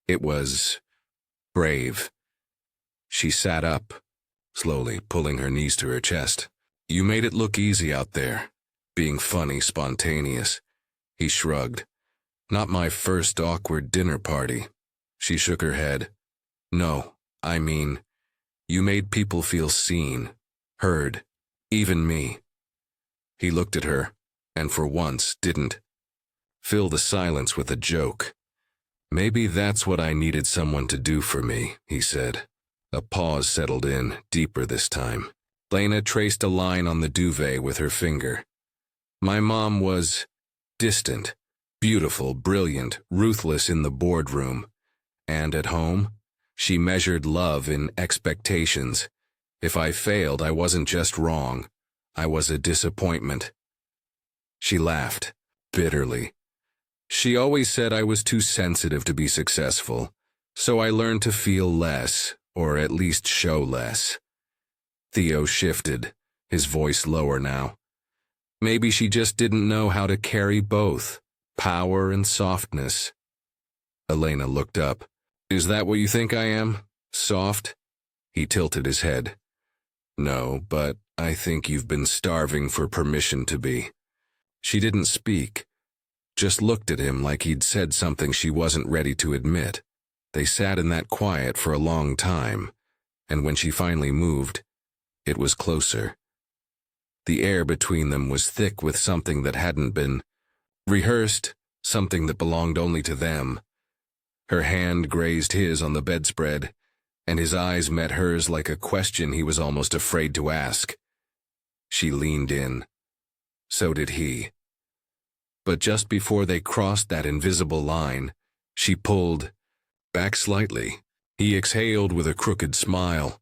It was brave." She sat up, slowly pulling her knees to her chest. "You made it look easy out there, being funny, spontaneous." He shrugged. "Not my first awkward dinner party." She shook her head. "No, I mean, you made people feel seen, heard, even me." He looked at her, and for once didn't fill the silence with a joke. "Maybe that's what I needed someone to do for me," he said. A pause settled in, deeper this time. Elena traced a line on the duvet with her finger. "My mom was distant, beautiful, brilliant, ruthless in the boardroom. And at home, she measured love in expectations. If I failed, I wasn't just wrong. I was a disappointment." She laughed, bitterly. "She always said I was too sensitive to be successful, so I learned to feel less, or at least show less." Theo shifted, his voice lower now. "Maybe she just didn't know how to carry both, power and softness." Elena looked up. "Is that what you think I am? Soft?" He tilted his head. "No, but I think you've been starving for permission to be." She didn't speak, just looked at him like he'd said something she wasn't ready to admit. They sat in that quiet for a long time, and when she finally moved, it was closer. The air between them was thick with something that hadn't been rehearsed, something that belonged only to them. Her hand grazed his on the bedspread, and his eyes met hers like a question he was almost afraid to ask. She leaned in. So did he. But just before they crossed that invisible line, she pulled back slightly. He exhaled with a crooked smile.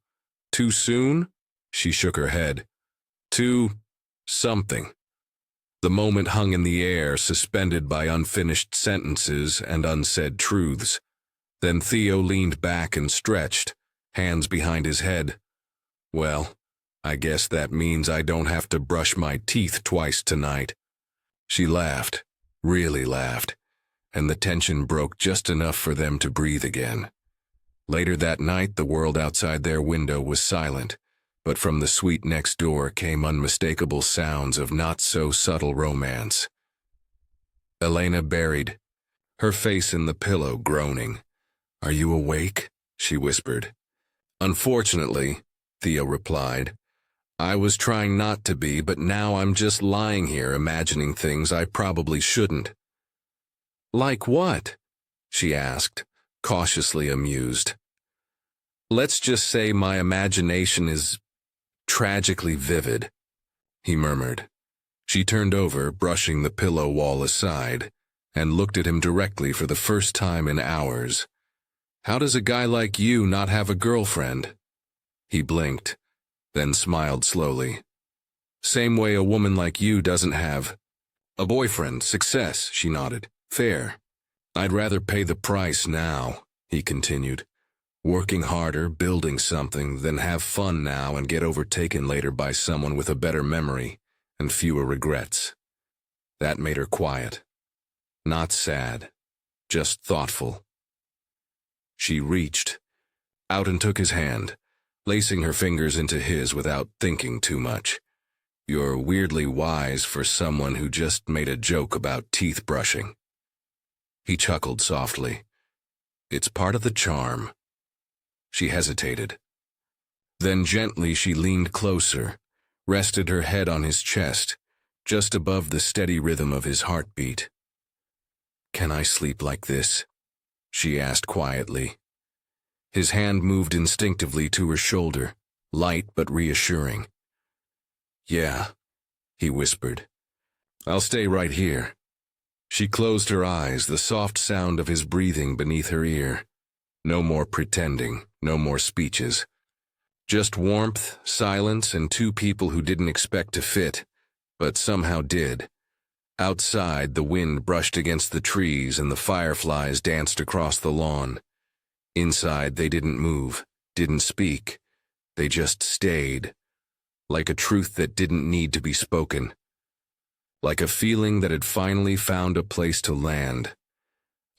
"Too soon?" She shook her head. "Too something." The moment hung in the air, suspended by unfinished sentences and unsaid truths. Then Theo leaned back and stretched, hands behind his head. "Well, I guess that means I don't have to brush my teeth twice tonight." She laughed, really laughed, and the tension broke just enough for them to breathe again. Later that night, the world outside their window was silent, but from the suite next door came unmistakable sounds of not-so-subtle romance. Elena buried her face in the pillow, groaning. "Are you awake?" she whispered. "Unfortunately," Theo replied, I was trying not to be, but now I'm just lying here imagining things I probably shouldn't. Like what? She asked, cautiously amused. Let's just say my imagination is tragically vivid, he murmured. She turned over, brushing the pillow wall aside, and looked at him directly for the first time in hours. How does a guy like you not have a girlfriend? He blinked, then smiled slowly. Same way a woman like you doesn't have a boyfriend. Success, she nodded. Fair. I'd rather pay the price now, he continued. Working harder, building something, than have fun now and get overtaken later by someone with a better memory and fewer regrets. That made her quiet. Not sad, just thoughtful. She reached out and took his hand, lacing her fingers into his without thinking too much. You're weirdly wise for someone who just made a joke about teeth brushing. He chuckled softly. It's part of the charm. She hesitated. Then gently she leaned closer, rested her head on his chest, just above the steady rhythm of his heartbeat. Can I sleep like this? She asked quietly. His hand moved instinctively to her shoulder, light but reassuring. Yeah, he whispered. I'll stay right here. She closed her eyes, the soft sound of his breathing beneath her ear. No more pretending, no more speeches. Just warmth, silence, and two people who didn't expect to fit, but somehow did. Outside, the wind brushed against the trees and the fireflies danced across the lawn. Inside, they didn't move, didn't speak. They just stayed, like a truth that didn't need to be spoken. Like a feeling that had finally found a place to land.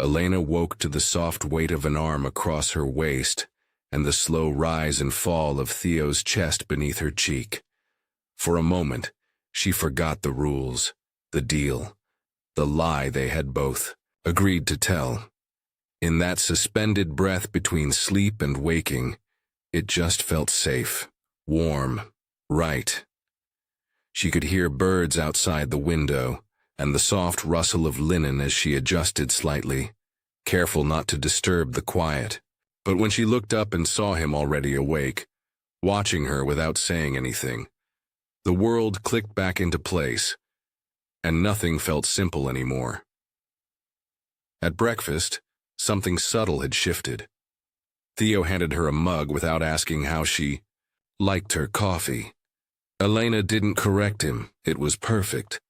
Elena woke to the soft weight of an arm across her waist and the slow rise and fall of Theo's chest beneath her cheek. For a moment, she forgot the rules, the deal, the lie they had both agreed to tell. In that suspended breath between sleep and waking, it just felt safe, warm, right. She could hear birds outside the window and the soft rustle of linen as she adjusted slightly, careful not to disturb the quiet. But when she looked up and saw him already awake, watching her without saying anything, the world clicked back into place, and nothing felt simple anymore. At breakfast, something subtle had shifted. Theo handed her a mug without asking how she liked her coffee. Elena didn't correct him, it was perfect.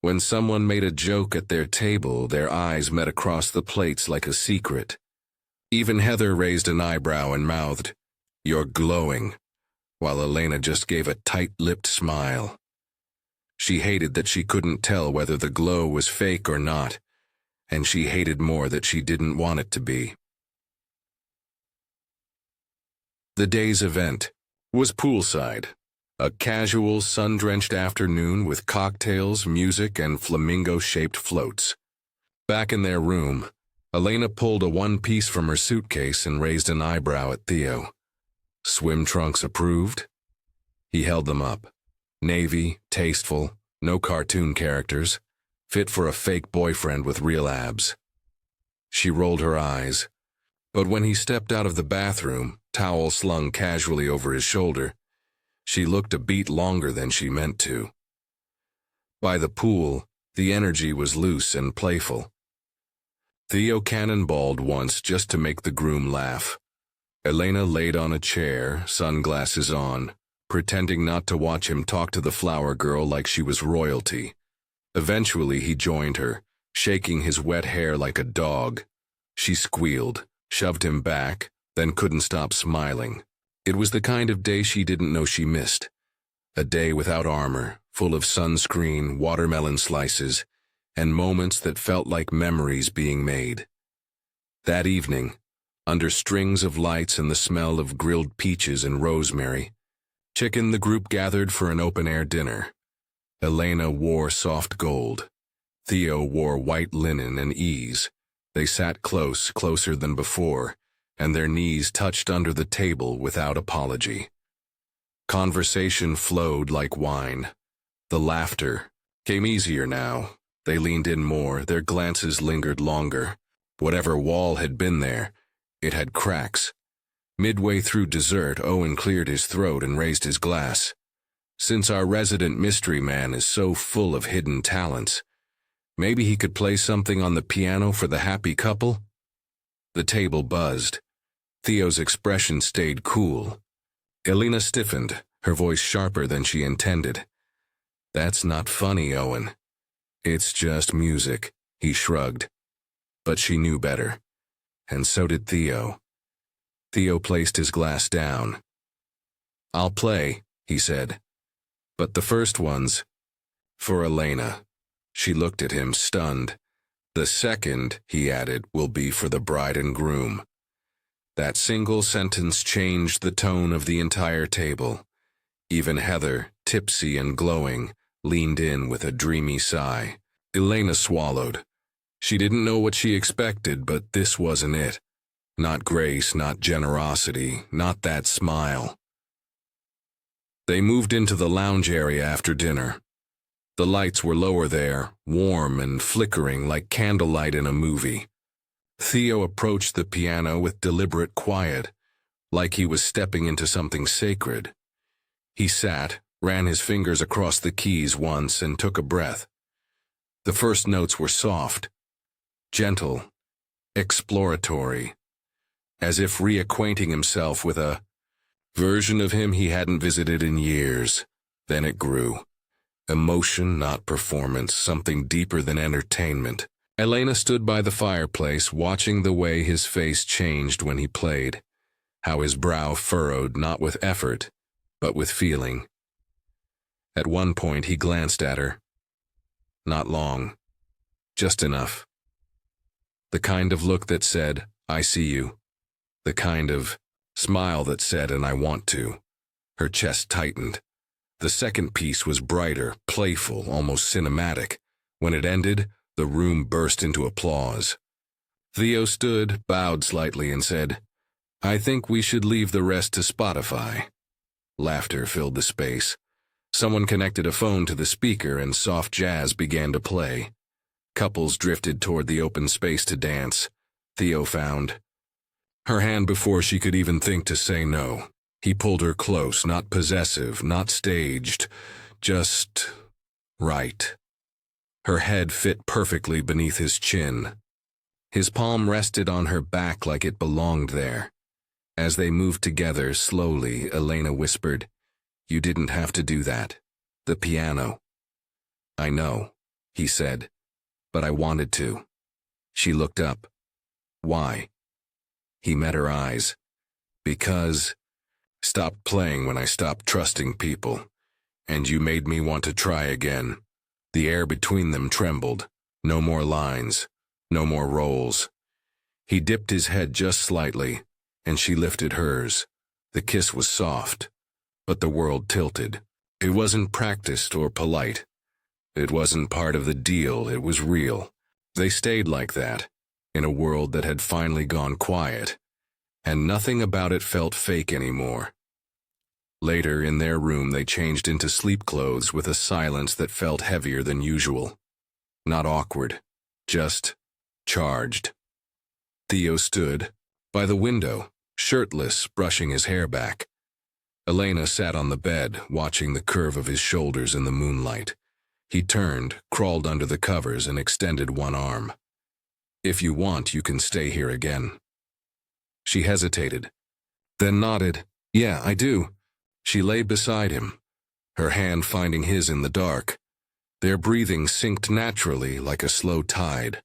When someone made a joke at their table, their eyes met across the plates like a secret. Even Heather raised an eyebrow and mouthed, "You're glowing," while Elena just gave a tight-lipped smile. She hated that she couldn't tell whether the glow was fake or not, and she hated more that she didn't want it to be. The day's event was poolside. A casual, sun-drenched afternoon with cocktails, music, and flamingo-shaped floats. Back in their room, Elena pulled a one-piece from her suitcase and raised an eyebrow at Theo. Swim trunks approved? He held them up. Navy, tasteful, no cartoon characters, fit for a fake boyfriend with real abs. She rolled her eyes, but when he stepped out of the bathroom, towel slung casually over his shoulder, she looked a beat longer than she meant to. By the pool, the energy was loose and playful. Theo cannonballed once just to make the groom laugh. Elena laid on a chair, sunglasses on, pretending not to watch him talk to the flower girl like she was royalty. Eventually he joined her, shaking his wet hair like a dog. She squealed, shoved him back, then couldn't stop smiling. It was the kind of day she didn't know she missed. A day without armor, full of sunscreen, watermelon slices, and moments that felt like memories being made. That evening, under strings of lights and the smell of grilled peaches and rosemary, the group gathered for an open-air dinner. Elena wore soft gold. Theo wore white linen and ease. They sat close, closer than before, and their knees touched under the table without apology. Conversation flowed like wine. The laughter came easier now. They leaned in more, their glances lingered longer. Whatever wall had been there, it had cracks. Midway through dessert, Owen cleared his throat and raised his glass. Since our resident mystery man is so full of hidden talents, maybe he could play something on the piano for the happy couple? The table buzzed. Theo's expression stayed cool. Elena stiffened, her voice sharper than she intended. "That's not funny, Owen. It's just music," he shrugged. But she knew better. And so did Theo. Theo placed his glass down. "I'll play," he said. "But the first one's for Elena." She looked at him, stunned. "The second," he added, "will be for the bride and groom." That single sentence changed the tone of the entire table. Even Heather, tipsy and glowing, leaned in with a dreamy sigh. Elena swallowed. She didn't know what she expected, but this wasn't it. Not grace, not generosity, not that smile. They moved into the lounge area after dinner. The lights were lower there, warm and flickering like candlelight in a movie. Theo approached the piano with deliberate quiet, like he was stepping into something sacred. He sat, ran his fingers across the keys once, and took a breath. The first notes were soft, gentle, exploratory, as if reacquainting himself with a version of him he hadn't visited in years. Then it grew. Emotion, not performance, something deeper than entertainment. Elena stood by the fireplace, watching the way his face changed when he played, how his brow furrowed not with effort, but with feeling. At one point he glanced at her. Not long. Just enough. The kind of look that said, "I see you." The kind of smile that said, "And I want to." Her chest tightened. The second piece was brighter, playful, almost cinematic. When it ended, the room burst into applause. Theo stood, bowed slightly, and said, "I think we should leave the rest to Spotify." Laughter filled the space. Someone connected a phone to the speaker and soft jazz began to play. Couples drifted toward the open space to dance. Theo found her hand before she could even think to say no. He pulled her close, not possessive, not staged, just right. Her head fit perfectly beneath his chin. His palm rested on her back like it belonged there. As they moved together slowly, Elena whispered, "You didn't have to do that. The piano." "I know," he said, "but I wanted to." She looked up. "Why?" He met her eyes. "Because stopped playing when I stopped trusting people, and you made me want to try again." The air between them trembled. No more lines, no more roles. He dipped his head just slightly, and she lifted hers. The kiss was soft, but the world tilted. It wasn't practiced or polite. It wasn't part of the deal, it was real. They stayed like that, in a world that had finally gone quiet, and nothing about it felt fake anymore. Later, in their room, they changed into sleep clothes with a silence that felt heavier than usual. Not awkward, just charged. Theo stood by the window, shirtless, brushing his hair back. Elena sat on the bed, watching the curve of his shoulders in the moonlight. He turned, crawled under the covers, and extended one arm. "If you want, you can stay here again." She hesitated, then nodded. "Yeah, I do." She lay beside him, her hand finding his in the dark. Their breathing synced naturally like a slow tide.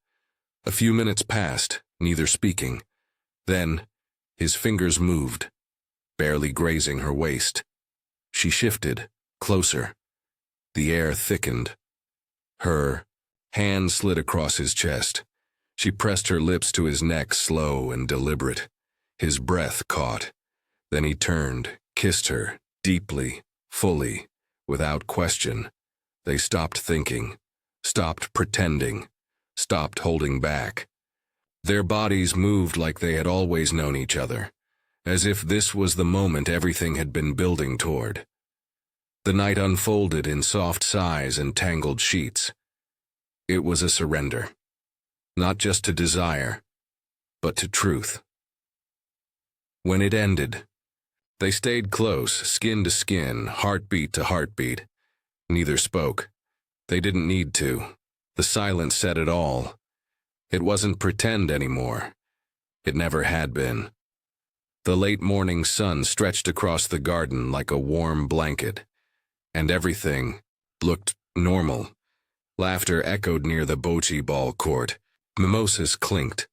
A few minutes passed, neither speaking. Then, his fingers moved, barely grazing her waist. She shifted, closer. The air thickened. Her hand slid across his chest. She pressed her lips to his neck, slow and deliberate. His breath caught. Then he turned, kissed her, deeply, fully, without question. They stopped thinking, stopped pretending, stopped holding back. Their bodies moved like they had always known each other, as if this was the moment everything had been building toward. The night unfolded in soft sighs and tangled sheets. It was a surrender, not just to desire, but to truth. When it ended, they stayed close, skin to skin, heartbeat to heartbeat. Neither spoke. They didn't need to. The silence said it all. It wasn't pretend anymore. It never had been. The late morning sun stretched across the garden like a warm blanket, and everything looked normal. Laughter echoed near the bocce ball court. Mimosas clinked.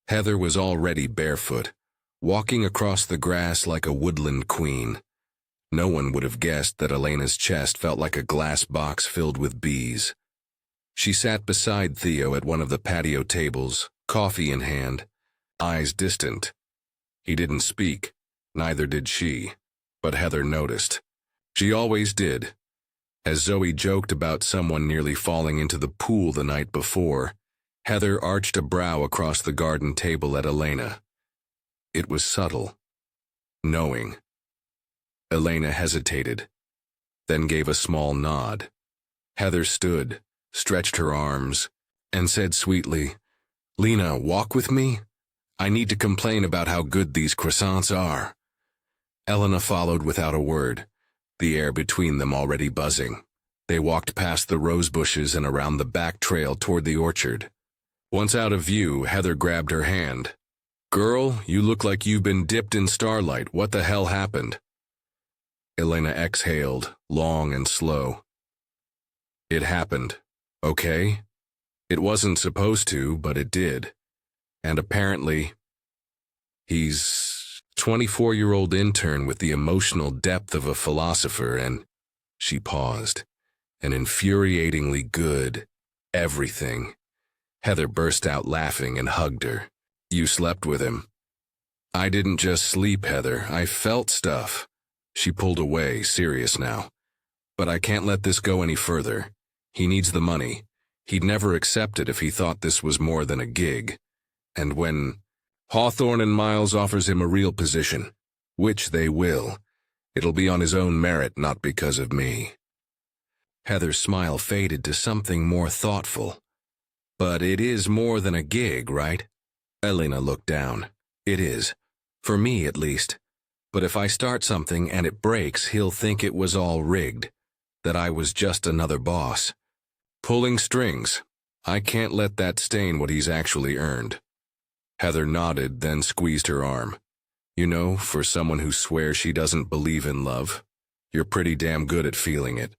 Heather was already barefoot, walking across the grass like a woodland queen. No one would have guessed that Elena's chest felt like a glass box filled with bees. She sat beside Theo at one of the patio tables, coffee in hand, eyes distant. He didn't speak, neither did she, but Heather noticed. She always did. As Zoe joked about someone nearly falling into the pool the night before, Heather arched a brow across the garden table at Elena. It was subtle, knowing. Elena hesitated, then gave a small nod. Heather stood, stretched her arms, and said sweetly, "Lena, walk with me? I need to complain about how good these croissants are." Elena followed without a word, the air between them already buzzing. They walked past the rose bushes and around the back trail toward the orchard. Once out of view, Heather grabbed her hand. "Girl, you look like you've been dipped in starlight. What the hell happened?" Elena exhaled, long and slow. "It happened, okay? It wasn't supposed to, but it did. And apparently, he's 24-year-old intern with the emotional depth of a philosopher and," she paused, "and infuriatingly good. Everything." Heather burst out laughing and hugged her. "You slept with him." "I didn't just sleep, Heather. I felt stuff." She pulled away, serious now. "But I can't let this go any further. He needs the money. He'd never accept it if he thought this was more than a gig. And when Hawthorne and Miles offers him a real position, which they will, it'll be on his own merit, not because of me." Heather's smile faded to something more thoughtful. "But it is more than a gig, right?" Elena looked down. "It is. For me, at least. But if I start something and it breaks, he'll think it was all rigged, that I was just another boss. Pulling strings. I can't let that stain what he's actually earned." Heather nodded, then squeezed her arm. "You know, for someone who swears she doesn't believe in love, you're pretty damn good at feeling it."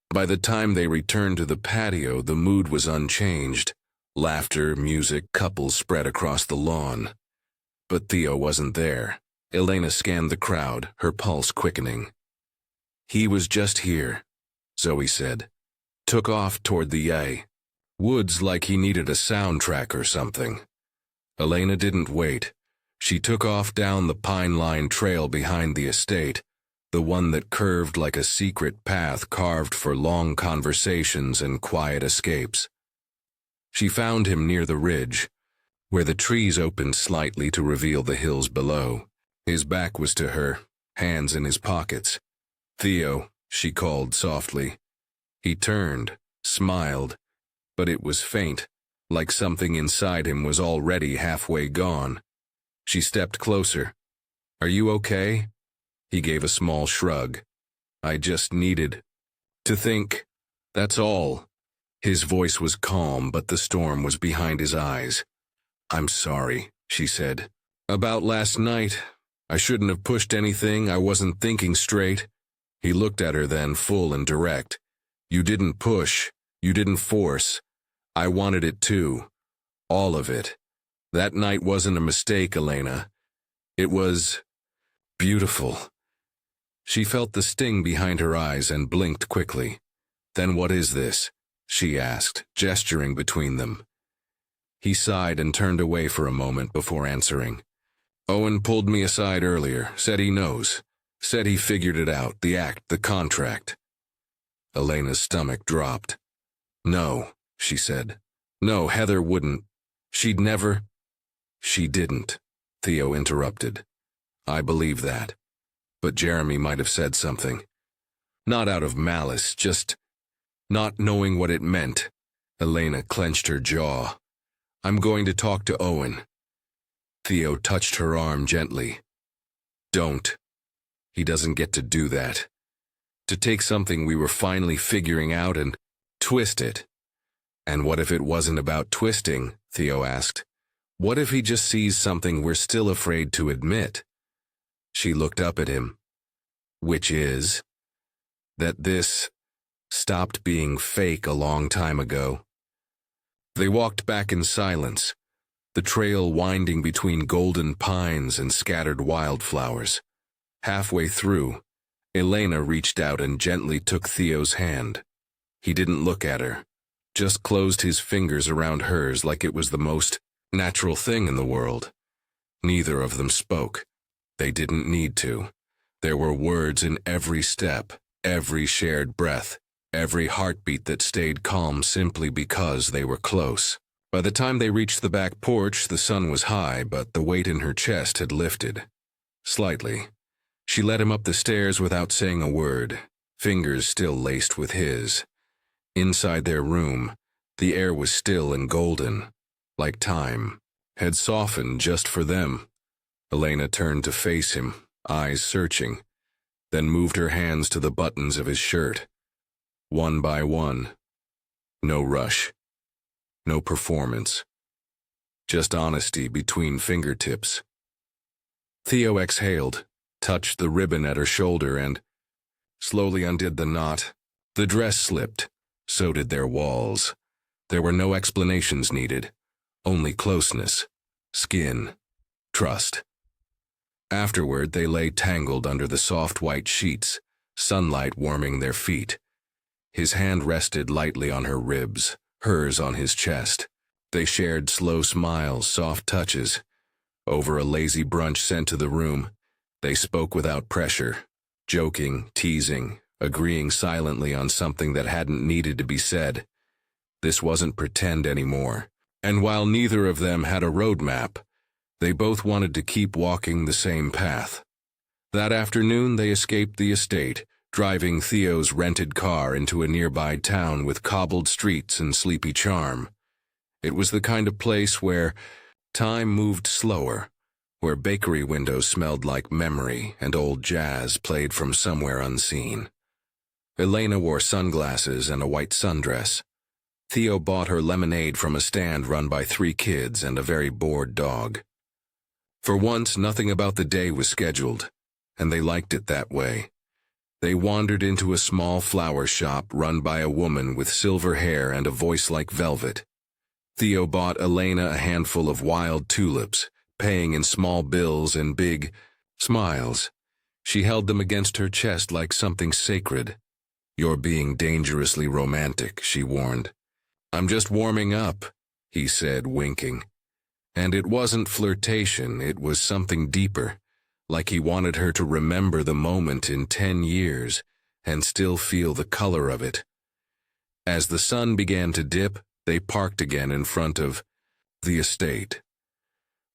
By the time they returned to the patio, the mood was unchanged. Laughter, music, couples spread across the lawn. But Theo wasn't there. Elena scanned the crowd, her pulse quickening. "He was just here," Zoe said. "Took off toward the woods like he needed a soundtrack or something." Elena didn't wait. She took off down the pine-lined trail behind the estate, the one that curved like a secret path carved for long conversations and quiet escapes. She found him near the ridge, where the trees opened slightly to reveal the hills below. His back was to her, hands in his pockets. "Theo," she called softly. He turned, smiled, but it was faint, like something inside him was already halfway gone. She stepped closer. "Are you okay?" He gave a small shrug. "I just needed to think. That's all." His voice was calm, but the storm was behind his eyes. "I'm sorry," she said. "About last night. I shouldn't have pushed anything. I wasn't thinking straight." He looked at her then, full and direct. "You didn't push. You didn't force. I wanted it too. All of it. That night wasn't a mistake, Elena. It was beautiful." She felt the sting behind her eyes and blinked quickly. "Then what is this?" she asked, gesturing between them. He sighed and turned away for a moment before answering. "Owen pulled me aside earlier, said he knows. Said he figured it out, the act, the contract." Elena's stomach dropped. "No," she said. "No, Heather wouldn't. She'd never—" "She didn't," Theo interrupted. I believe that. But Jeremy might have said something. Not out of malice, just not knowing what it meant. Elena clenched her jaw. I'm going to talk to Owen. Theo touched her arm gently. Don't. He doesn't get to do that. To take something we were finally figuring out and twist it. And what if it wasn't about twisting? Theo asked. What if he just sees something we're still afraid to admit? She looked up at him. Which is that this stopped being fake a long time ago. They walked back in silence, the trail winding between golden pines and scattered wildflowers. Halfway through, Elena reached out and gently took Theo's hand. He didn't look at her, just closed his fingers around hers like it was the most natural thing in the world. Neither of them spoke. They didn't need to. There were words in every step, every shared breath, every heartbeat that stayed calm simply because they were close. By the time they reached the back porch, the sun was high, but the weight in her chest had lifted. Slightly. She led him up the stairs without saying a word, fingers still laced with his. Inside their room, the air was still and golden, like time had softened just for them. Elena turned to face him, eyes searching, then moved her hands to the buttons of his shirt. One by one. No rush. No performance. Just honesty between fingertips. Theo exhaled, touched the ribbon at her shoulder and slowly undid the knot. The dress slipped. So did their walls. There were no explanations needed. Only closeness. Skin. Trust. Afterward, they lay tangled under the soft white sheets, sunlight warming their feet. His hand rested lightly on her ribs, hers on his chest. They shared slow smiles, soft touches. Over a lazy brunch sent to the room, they spoke without pressure, joking, teasing, agreeing silently on something that hadn't needed to be said. This wasn't pretend anymore. And while neither of them had a roadmap, they both wanted to keep walking the same path. That afternoon they escaped the estate, driving Theo's rented car into a nearby town with cobbled streets and sleepy charm. It was the kind of place where time moved slower, where bakery windows smelled like memory and old jazz played from somewhere unseen. Elena wore sunglasses and a white sundress. Theo bought her lemonade from a stand run by 3 kids and a very bored dog. For once, nothing about the day was scheduled, and they liked it that way. They wandered into a small flower shop run by a woman with silver hair and a voice like velvet. Theo bought Elena a handful of wild tulips, paying in small bills and big smiles. She held them against her chest like something sacred. You're being dangerously romantic, she warned. I'm just warming up, he said, winking. And it wasn't flirtation, it was something deeper, like he wanted her to remember the moment in 10 years and still feel the color of it. As the sun began to dip, they parked again in front of the estate.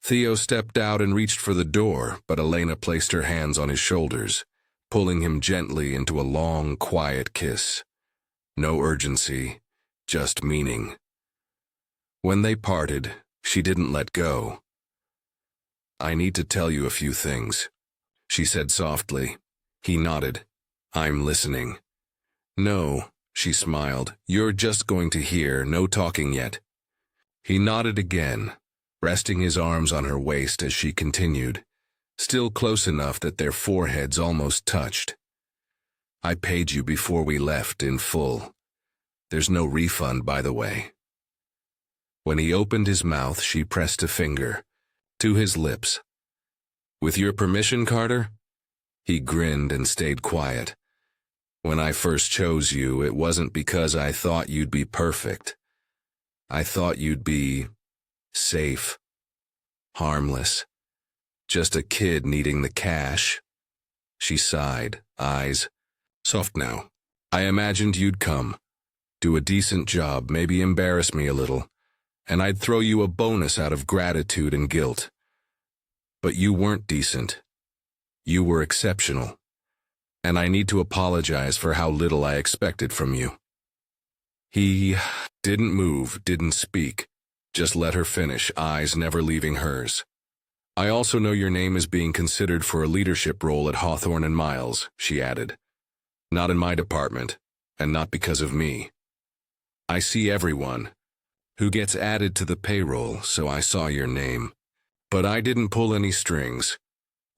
Theo stepped out and reached for the door, but Elena placed her hands on his shoulders, pulling him gently into a long, quiet kiss. No urgency, just meaning. When they parted, she didn't let go. I need to tell you a few things, she said softly. He nodded. I'm listening. No, she smiled. You're just going to hear, no talking yet. He nodded again, resting his arms on her waist as she continued, still close enough that their foreheads almost touched. I paid you before we left in full. There's no refund, by the way. When he opened his mouth, she pressed a finger to his lips. With your permission, Carter? He grinned and stayed quiet. When I first chose you, it wasn't because I thought you'd be perfect. I thought you'd be safe, harmless, just a kid needing the cash. She sighed, eyes soft now. I imagined you'd come, do a decent job, maybe embarrass me a little, and I'd throw you a bonus out of gratitude and guilt. But you weren't decent. You were exceptional, and I need to apologize for how little I expected from you." He didn't move, didn't speak, just let her finish, eyes never leaving hers. "I also know your name is being considered for a leadership role at Hawthorne and Miles," she added. "Not in my department, and not because of me. I see everyone who gets added to the payroll, so I saw your name. But I didn't pull any strings.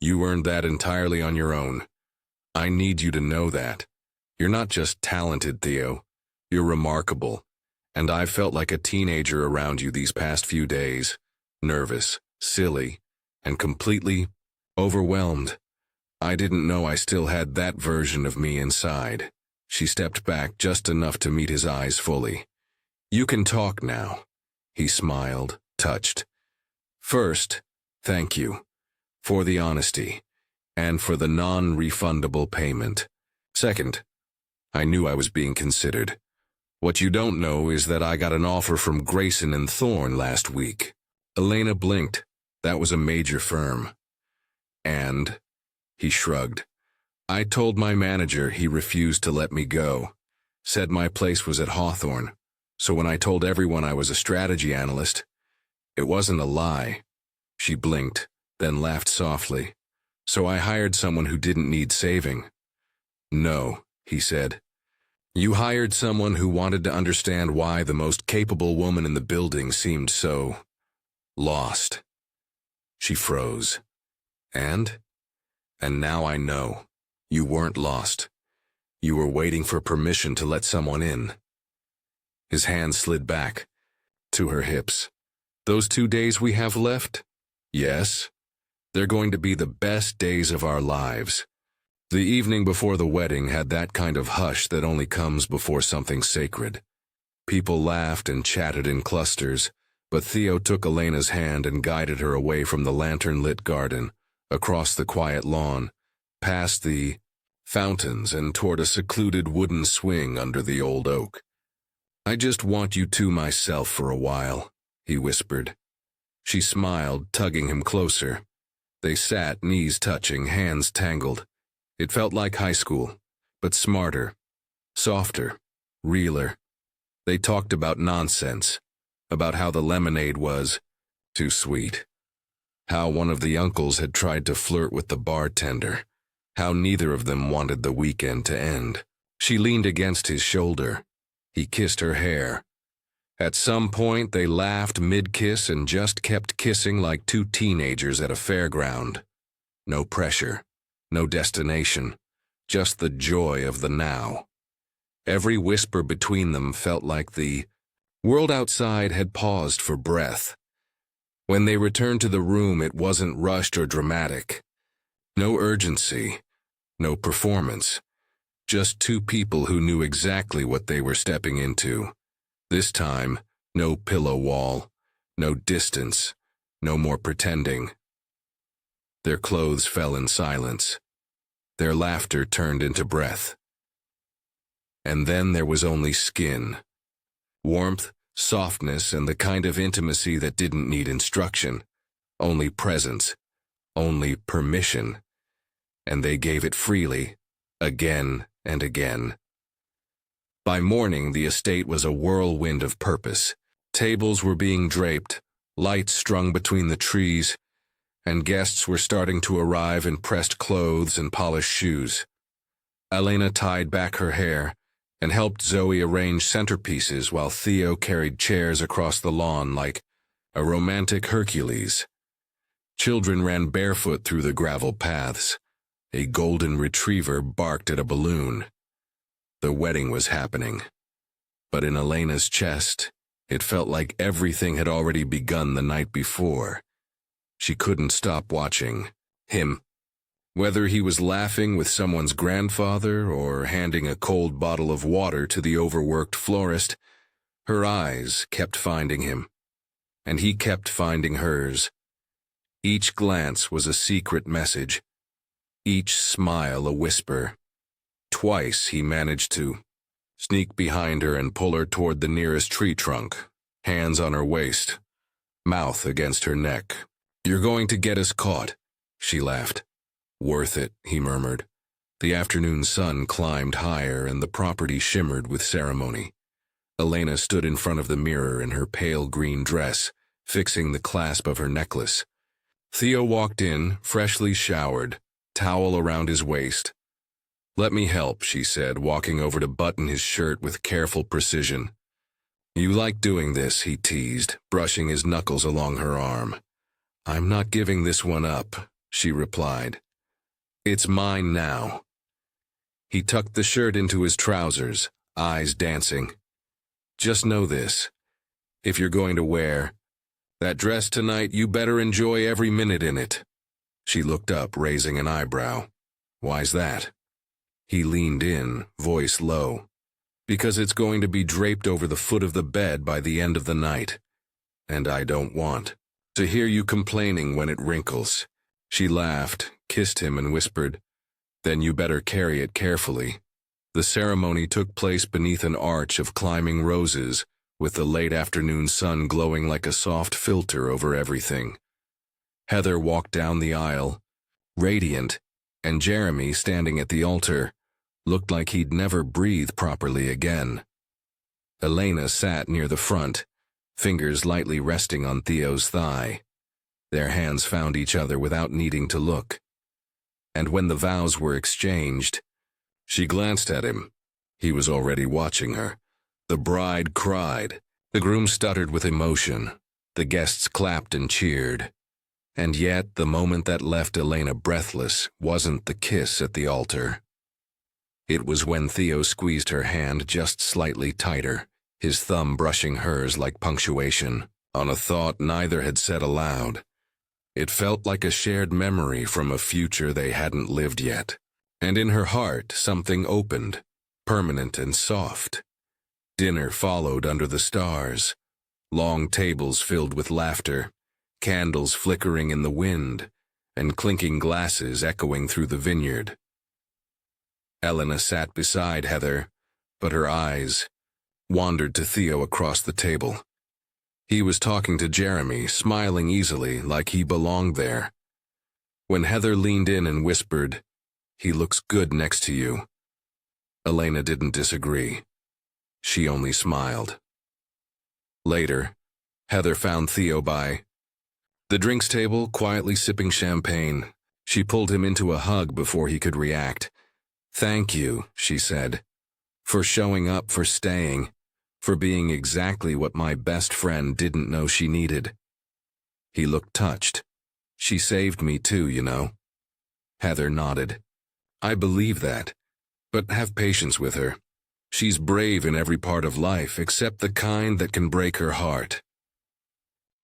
You earned that entirely on your own. I need you to know that. You're not just talented, Theo. You're remarkable. And I've felt like a teenager around you these past few days. Nervous, silly, and completely overwhelmed. I didn't know I still had that version of me inside." She stepped back just enough to meet his eyes fully. "You can talk now." He smiled, touched. "First, thank you for the honesty and for the non-refundable payment. Second, I knew I was being considered. What you don't know is that I got an offer from Grayson and Thorne last week." Elena blinked. That was a major firm. "And?" He shrugged. "I told my manager he refused to let me go. Said my place was at Hawthorne. So when I told everyone I was a strategy analyst, it wasn't a lie." She blinked, then laughed softly. "So I hired someone who didn't need saving." "No," he said. "You hired someone who wanted to understand why the most capable woman in the building seemed so lost." She froze. "And now I know. You weren't lost. You were waiting for permission to let someone in." His hand slid back to her hips. "Those 2 days we have left? Yes. They're going to be the best days of our lives." The evening before the wedding had that kind of hush that only comes before something sacred. People laughed and chatted in clusters, but Theo took Elena's hand and guided her away from the lantern-lit garden, across the quiet lawn, past the fountains and toward a secluded wooden swing under the old oak. "I just want you to myself for a while," he whispered. She smiled, tugging him closer. They sat, knees touching, hands tangled. It felt like high school, but smarter, softer, realer. They talked about nonsense, about how the lemonade was too sweet, how one of the uncles had tried to flirt with the bartender, how neither of them wanted the weekend to end. She leaned against his shoulder. He kissed her hair. At some point, they laughed mid-kiss and just kept kissing like two teenagers at a fairground. No pressure, no destination, just the joy of the now. Every whisper between them felt like the world outside had paused for breath. When they returned to the room, it wasn't rushed or dramatic. No urgency, no performance. Just two people who knew exactly what they were stepping into. This time, no pillow wall, no distance, no more pretending. Their clothes fell in silence. Their laughter turned into breath. And then there was only skin. Warmth, softness, and the kind of intimacy that didn't need instruction. Only presence. Only permission. And they gave it freely, again and again. By morning, the estate was a whirlwind of purpose. Tables were being draped, lights strung between the trees, and guests were starting to arrive in pressed clothes and polished shoes. Elena tied back her hair and helped Zoe arrange centerpieces while Theo carried chairs across the lawn like a romantic Hercules. Children ran barefoot through the gravel paths. A golden retriever barked at a balloon. The wedding was happening. But in Elena's chest, it felt like everything had already begun the night before. She couldn't stop watching him. Whether he was laughing with someone's grandfather or handing a cold bottle of water to the overworked florist, her eyes kept finding him, and he kept finding hers. Each glance was a secret message, each smile a whisper. Twice he managed to sneak behind her and pull her toward the nearest tree trunk, hands on her waist, mouth against her neck. "You're going to get us caught," she laughed. Worth it, he murmured. The afternoon sun climbed higher and the property shimmered with ceremony. Elena stood in front of the mirror in her pale green dress, fixing the clasp of her necklace. Theo walked in, freshly showered, towel around his waist. "Let me help," she said, walking over to button his shirt with careful precision. "You like doing this," he teased, brushing his knuckles along her arm. "I'm not giving this one up," she replied. "It's mine now." He tucked the shirt into his trousers, eyes dancing. "Just know this. If you're going to wear that dress tonight, you better enjoy every minute in it." She looked up, raising an eyebrow. "Why's that?" He leaned in, voice low. "Because it's going to be draped over the foot of the bed by the end of the night. And I don't want to hear you complaining when it wrinkles." She laughed, kissed him, and whispered, "Then you better carry it carefully." The ceremony took place beneath an arch of climbing roses, with the late afternoon sun glowing like a soft filter over everything. Heather walked down the aisle, radiant, and Jeremy, standing at the altar, looked like he'd never breathe properly again. Elena sat near the front, fingers lightly resting on Theo's thigh. Their hands found each other without needing to look. And when the vows were exchanged, she glanced at him. He was already watching her. The bride cried. The groom stuttered with emotion. The guests clapped and cheered. And yet, the moment that left Elena breathless wasn't the kiss at the altar. It was when Theo squeezed her hand just slightly tighter, his thumb brushing hers like punctuation, on a thought neither had said aloud. It felt like a shared memory from a future they hadn't lived yet. And in her heart, something opened, permanent and soft. Dinner followed under the stars, long tables filled with laughter, candles flickering in the wind, and clinking glasses echoing through the vineyard. Elena sat beside Heather, but her eyes wandered to Theo across the table. He was talking to Jeremy, smiling easily, like he belonged there. When Heather leaned in and whispered, "He looks good next to you," Elena didn't disagree. She only smiled. Later, Heather found Theo by the drinks table, quietly sipping champagne. She pulled him into a hug before he could react. "Thank you," she said, "for showing up, for staying, for being exactly what my best friend didn't know she needed." He looked touched. "She saved me too, you know." Heather nodded. "I believe that, but have patience with her. She's brave in every part of life except the kind that can break her heart."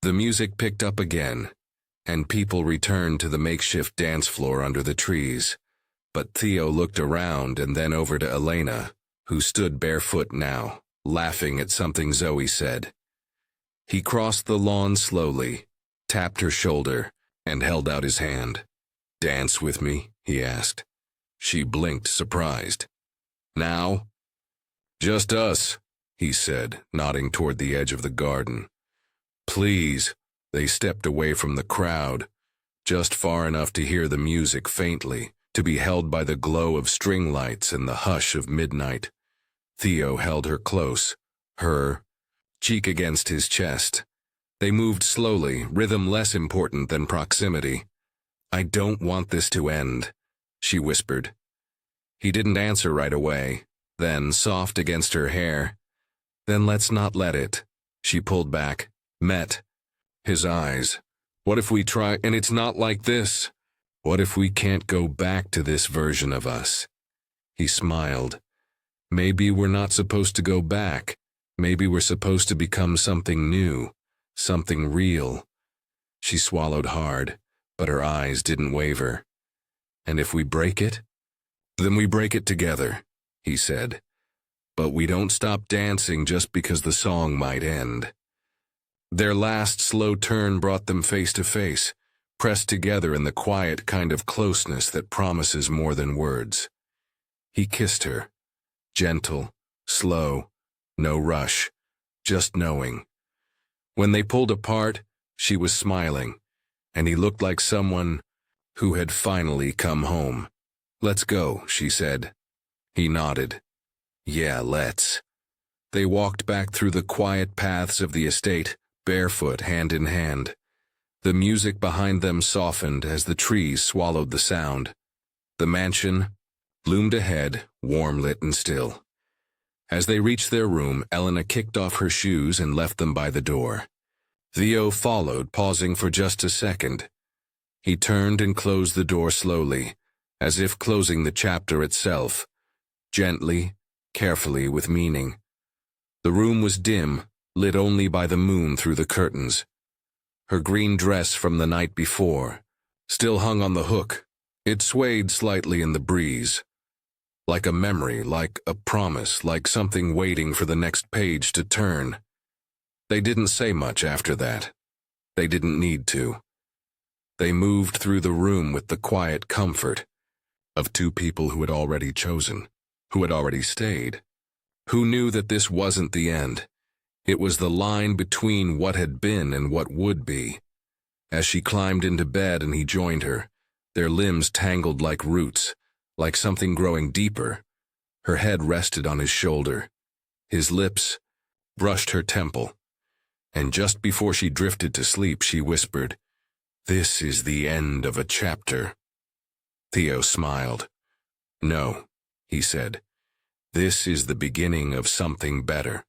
The music picked up again, and people returned to the makeshift dance floor under the trees. But Theo looked around and then over to Elena, who stood barefoot now, laughing at something Zoe said. He crossed the lawn slowly, tapped her shoulder, and held out his hand. "Dance with me?" he asked. She blinked, surprised. "Now?" "Just us," he said, nodding toward the edge of the garden. "Please." They stepped away from the crowd, just far enough to hear the music faintly, to be held by the glow of string lights and the hush of midnight. Theo held her close, her cheek against his chest. They moved slowly, rhythm less important than proximity. "I don't want this to end," she whispered. He didn't answer right away. Then, soft against her hair, "Then let's not let it." She pulled back, met his eyes. "What if we try and it's not like this? What if we can't go back to this version of us?" He smiled. "Maybe we're not supposed to go back. Maybe we're supposed to become something new, something real." She swallowed hard, but her eyes didn't waver. "And if we break it? Then we break it together," he said. "But we don't stop dancing just because the song might end." Their last slow turn brought them face to face, pressed together in the quiet kind of closeness that promises more than words. He kissed her, gentle, slow, no rush, just knowing. When they pulled apart, she was smiling, and he looked like someone who had finally come home. "Let's go," she said. He nodded. "Yeah, let's." They walked back through the quiet paths of the estate, barefoot, hand in hand. The music behind them softened as the trees swallowed the sound. The mansion loomed ahead, warm-lit and still. As they reached their room, Elena kicked off her shoes and left them by the door. Theo followed, pausing for just a second. He turned and closed the door slowly, as if closing the chapter itself, gently, carefully, with meaning. The room was dim, lit only by the moon through the curtains. Her green dress from the night before still hung on the hook. It swayed slightly in the breeze, like a memory, like a promise, like something waiting for the next page to turn. They didn't say much after that. They didn't need to. They moved through the room with the quiet comfort of two people who had already chosen, who had already stayed, who knew that this wasn't the end. It was the line between what had been and what would be. As she climbed into bed and he joined her, their limbs tangled like roots, like something growing deeper. Her head rested on his shoulder. His lips brushed her temple. And just before she drifted to sleep, she whispered, "This is the end of a chapter." Theo smiled. "No," he said. "This is the beginning of something better."